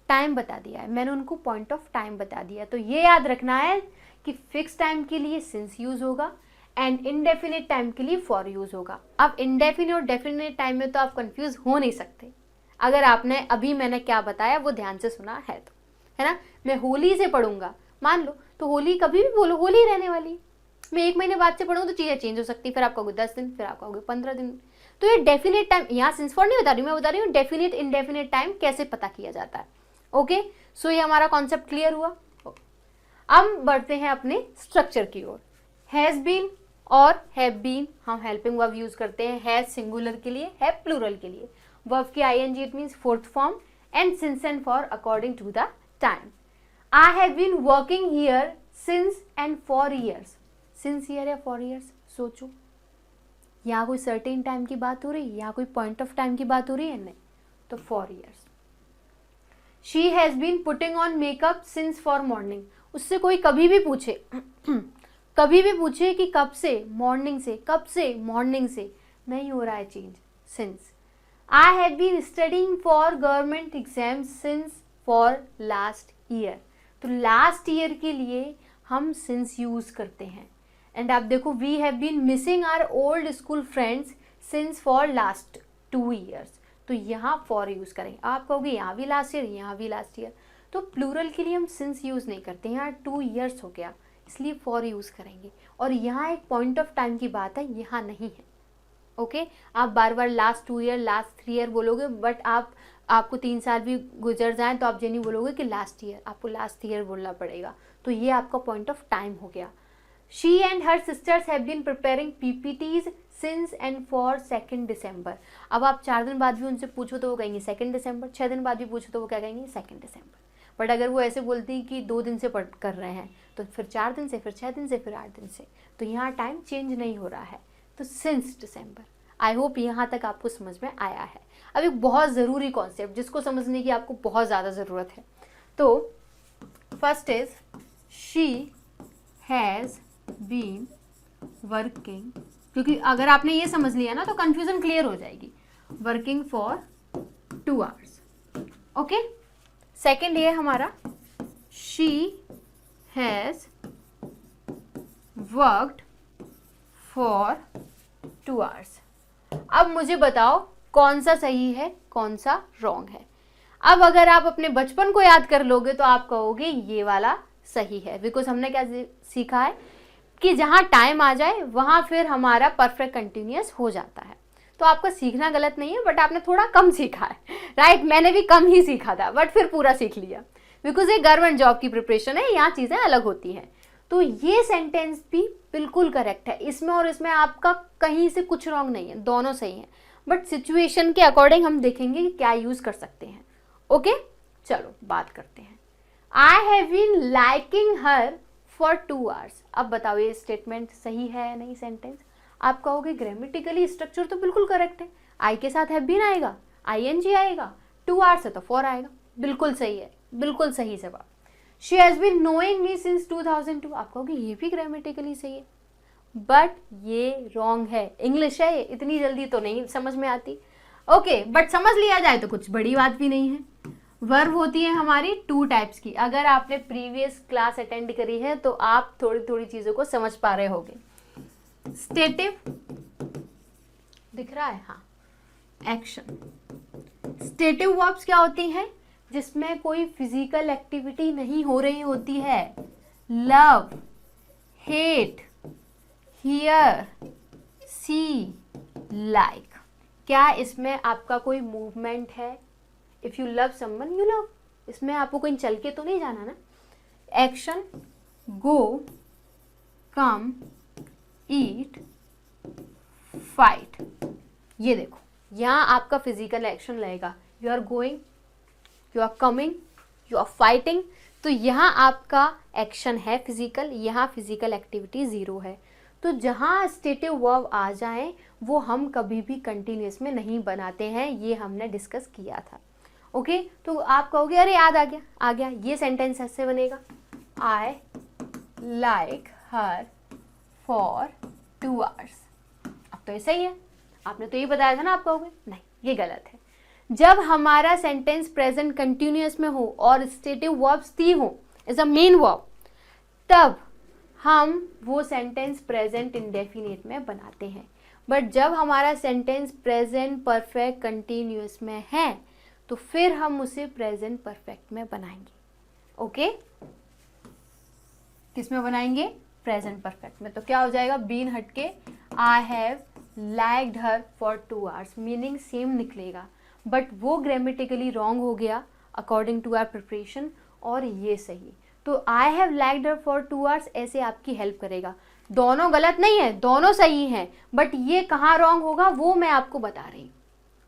टाइम बता दिया है, मैंने उनको पॉइंट ऑफ टाइम बता दिया। तो ये याद रखना है कि फिक्स टाइम के लिए सिंस यूज होगा एंड इनडेफिनेट टाइम के लिए फॉर यूज होगा। अब इनडेफिनेट और डेफिनेट टाइम में तो आप कंफ्यूज हो नहीं सकते, अगर आपने अभी मैंने क्या बताया वो ध्यान से सुना है तो, है ना। मैं होली से पढ़ूंगा मान लो, तो होली कभी भी बोलो होली रहने वाली। मैं 1 महीने बाद से पढ़ूँ तो चीज़ें चेंज हो सकती है, फिर आप कहोगे 10 दिन, फिर आप कहोगे 15 दिन। तो ये डेफिनेट टाइम, यहाँ सिंस फॉर नहीं बता रही, मैं बता रही हूँ डेफिनेट इनडेफिनेट टाइम कैसे पता किया जाता है। ओके, सो ये हमारा कॉन्सेप्ट क्लियर हुआ। अब बढ़ते हैं अपने स्ट्रक्चर की ओर। हैज बीन और हैव बीन हम हेल्पिंग वर्ब यूज करते हैं, हैज सिंगुलर के लिए, हैव प्लूरल के लिए। वर्ब की ing it means fourth form and since and for according to the time. I have been working here since and for years. Since year या फॉर ईयर्स, सोचो यहाँ कोई सर्टेन टाइम की बात हो रही है, यहाँ कोई पॉइंट ऑफ टाइम की बात हो रही है? नहीं, तो for years. She has been putting on makeup since for morning. उससे कोई कभी भी पूछे कभी भी पूछे कि कब से, मॉर्निंग से, कब से, मॉर्निंग से, नहीं हो रहा है change, since. I have been studying for government exam since for last year. तो लास्ट ईयर के लिए हम सिंस यूज करते हैं। एंड आप देखो, we have been missing our old school friends since for last 2 years. तो यहाँ फॉर यूज करेंगे। आप कहोगे यहाँ भी लास्ट ईयर, यहाँ भी लास्ट ईयर, तो प्लूरल के लिए हम सिंस यूज नहीं करते। यहाँ 2 ईयर्स हो गया, इसलिए फॉर यूज करेंगे। और यहाँ एक पॉइंट ऑफ टाइम की बात है, यहाँ नहीं है। ओके, आप बार बार लास्ट 2 ईयर, लास्ट 3 ईयर बोलोगे, बट आपको 3 साल भी गुजर जाए तो आप ये नहीं बोलोगे कि लास्ट ईयर, आपको लास्ट ईयर बोलना पड़ेगा। तो ये आपका पॉइंट ऑफ टाइम हो गया। She and her sisters have been preparing PPTs since and for 2 December. अब आप 4 दिन बाद भी उनसे पूछो तो वो कहेंगे 2 दिसंबर, 6 दिन बाद भी पूछो तो वो क्या कहेंगे 2 दिसंबर। बट अगर वो ऐसे बोलती कि 2 दिन से कर रहे हैं, तो फिर 4 दिन से, फिर 6 दिन से, फिर 8 दिन से, तो यहाँ टाइम चेंज नहीं हो रहा है, तो सिंस दिसंबर। आई होप यहाँ तक आपको समझ में आया है। अब एक बहुत ज़रूरी कॉन्सेप्ट जिसको समझने की आपको बहुत ज़्यादा ज़रूरत है। तो first is she has been working, क्योंकि अगर आपने ये समझ लिया ना तो कंफ्यूजन क्लियर हो जाएगी। Working for 2 hours. Okay, second ये हमारा she has worked for 2 hours. अब मुझे बताओ कौन सा सही है, कौन सा रॉन्ग है। अब अगर आप अपने बचपन को याद कर लोगे तो आप कहोगे ये वाला सही है, बिकॉज हमने क्या सीखा है कि जहाँ टाइम आ जाए वहाँ फिर हमारा परफेक्ट कंटिन्यूअस हो जाता है। तो आपका सीखना गलत नहीं है, बट आपने थोड़ा कम सीखा है, राइट। मैंने भी कम ही सीखा था, बट फिर पूरा सीख लिया, बिकॉज ये गवर्नमेंट जॉब की प्रिपरेशन है, यहाँ चीज़ें अलग होती हैं। तो ये सेंटेंस भी बिल्कुल करेक्ट है, इसमें और इसमें आपका कहीं से कुछ रॉन्ग नहीं है, दोनों सही हैं। बट सिचुएशन के अकॉर्डिंग हम देखेंगे कि क्या यूज कर सकते हैं। ओके, चलो बात करते हैं। I have been liking her for 2 hours. अब बताओ ये स्टेटमेंट सही है या नहीं सेंटेंस? आप कहोगे ग्रामेटिकली स्ट्रक्चर तो बिल्कुल करेक्ट है, आई के साथ हैव बीन आएगा, ing आएगा, 2 आवर्स है तो फॉर आएगा, बिल्कुल सही है, बिल्कुल सही जवाब। She has been knowing me since 2002। आप कहोगे ये भी ग्रामेटिकली सही है, बट ये रॉन्ग है, इंग्लिश है, इतनी जल्दी तो नहीं समझ में आती। ओके, बट समझ लिया जाए तो कुछ बड़ी बात भी नहीं है। वर्ब होती है हमारी 2 टाइप्स की। अगर आपने प्रीवियस क्लास अटेंड करी है तो आप थोड़ी थोड़ी चीज़ों को समझ पा रहे होंगे। स्टेटिव दिख रहा है, हाँ, एक्शन, स्टेटिव वर्ब्स क्या होती हैं? जिसमें कोई फिजिकल एक्टिविटी नहीं हो रही होती है। Love, hate, hear, see, like. क्या इसमें आपका कोई मूवमेंट है? If you love someone you love, इसमें आपको कहीं चल के तो नहीं जाना ना। Action, go, come, eat, fight. ये देखो यहाँ आपका फिजिकल एक्शन लगेगा। You are going, you are coming, you are fighting. तो यहाँ आपका एक्शन है फिजिकल, यहाँ फिजिकल एक्टिविटी जीरो है। तो जहाँ स्टेटिव वर्ब आ जाए वो हम कभी भी कंटिन्यूस में नहीं बनाते हैं, ये हमने डिस्कस किया था। ओके तो आप कहोगे अरे याद आ गया। ये सेंटेंस ऐसे बनेगा, I like her for 2 hours। अब तो ये सही है, आपने तो ये बताया था ना। आप कहोगे नहीं ये गलत है। जब हमारा सेंटेंस प्रेजेंट कंटिन्यूअस में हो और स्टेटिव वर्ब्स दी हो एज अ मेन वर्ब, तब हम वो सेंटेंस प्रेजेंट इंडेफिनिट में बनाते हैं। बट जब हमारा सेंटेंस प्रेजेंट परफेक्ट कंटिन्यूअस में है तो फिर हम उसे प्रेजेंट परफेक्ट में बनाएंगे। ओके किस में बनाएंगे? प्रेजेंट परफेक्ट में। तो क्या हो जाएगा? बीन हटके I have liked her for 2 hours, meaning same निकलेगा, बट वो ग्रामेटिकली रॉन्ग हो गया अकॉर्डिंग टू आवर प्रिपरेशन, और ये सही। तो I have liked her for 2 hours ऐसे आपकी हेल्प करेगा। दोनों गलत नहीं है, दोनों सही हैं, बट ये कहाँ रॉन्ग होगा वो मैं आपको बता रही हूँ।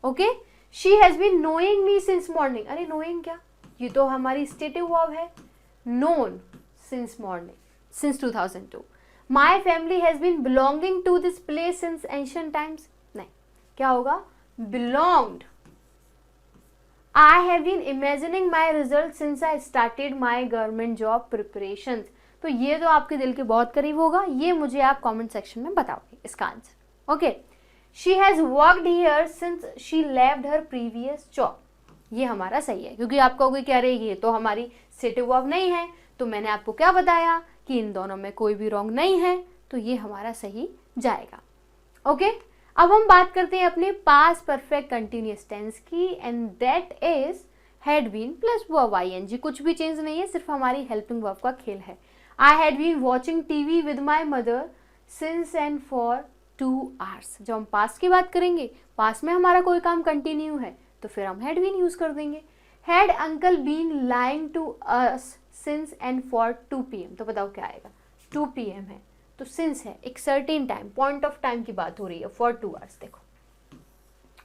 Okay, she has been knowing me since morning. अरे नोइंग क्या, ये तो हमारी स्टेटिव वर्ब है। Known since morning, since 2002। My family has been belonging to this place since ancient times. नहीं, क्या होगा? Belonged. I have been imagining my results since I started my government job preparations। तो ये तो आपके दिल के बहुत करीब होगा, ये मुझे आप कमेंट सेक्शन में बताओगे इसका answer. Okay, she has worked here since she left her previous job। ये हमारा सही है, क्योंकि आप कहोगे कि अरे ये तो हमारी स्टेटिव वर्ब नहीं है। तो मैंने आपको क्या बताया कि इन दोनों में कोई भी रॉन्ग नहीं है, तो ये हमारा सही जाएगा। ओके, अब हम बात करते हैं अपने पास्ट परफेक्ट कंटिन्यूअस टेंस की, and that is had been plus verb ING. कुछ भी चेंज नहीं है, सिर्फ हमारी हेल्पिंग वर्ब का खेल है। I had been watching TV with my mother since and for 2 hours। जब हम पास्ट की बात करेंगे, पास्ट में हमारा कोई काम कंटिन्यू है, तो फिर हम हैड बीन यूज कर देंगे। Had uncle been lying to us since and for 2 PM। तो बताओ क्या आएगा? 2 PM है, तो सिंस है, एक certain time, point of time की बात हो रही है, फॉर 2 hours। देखो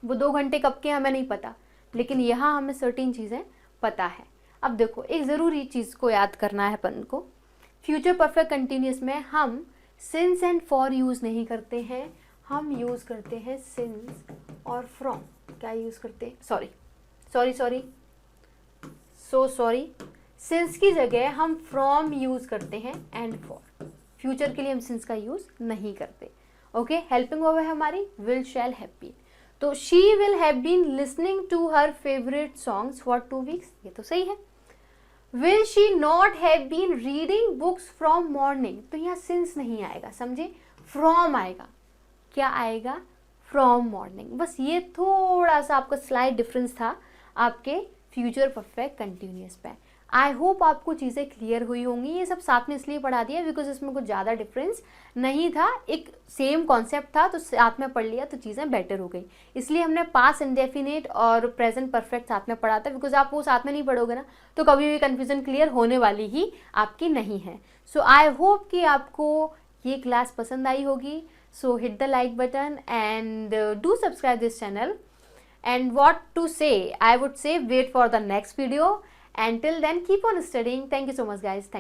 वो 2 घंटे कब के हमें नहीं पता, लेकिन यहाँ हमें सर्टेन चीज़ें पता है। अब देखो एक ज़रूरी चीज़ को याद करना है अपन को, फ्यूचर परफेक्ट कंटिन्यूअस में हम सिंस एंड फॉर यूज़ नहीं करते हैं, हम यूज़ करते हैं सिंस और फ्रॉम। क्या यूज़ करते हैं? सॉरी, सिंस की जगह हम फ्रॉम यूज़ करते हैं एंड फॉर। फ्यूचर के लिए हम सिंस का यूज नहीं करते। ओके, हेल्पिंग वर्ब है हमारी विल, शैल, हैव बीन। तो she will have been listening to her favourite songs for 2 weeks। ये तो सही है। Will she not have been reading books from morning. तो यहाँ सिंस नहीं आएगा, समझे, फ्रॉम आएगा। क्या आएगा? From morning. बस ये थोड़ा सा आपका स्लाइड डिफरेंस था आपके फ्यूचर परफेक्ट कंटिन्यूअस पे। आई होप आपको चीज़ें क्लियर हुई होंगी। ये सब साथ में इसलिए पढ़ा दिया बिकॉज इसमें कुछ ज़्यादा डिफरेंस नहीं था, एक सेम कॉन्सेप्ट था, तो साथ में पढ़ लिया तो चीज़ें बेटर हो गई। इसलिए हमने पास्ट इंडेफिनिट और प्रेजेंट परफेक्ट साथ में पढ़ा था, बिकॉज आप वो साथ में नहीं पढ़ोगे ना तो कभी भी कन्फ्यूजन क्लियर होने वाली ही आपकी नहीं है। सो आई होप कि आपको ये क्लास पसंद आई होगी। सो hit the like button and do subscribe this channel. And what to say? I would say wait for the next video. Until then, keep on studying. Thank you so much, guys.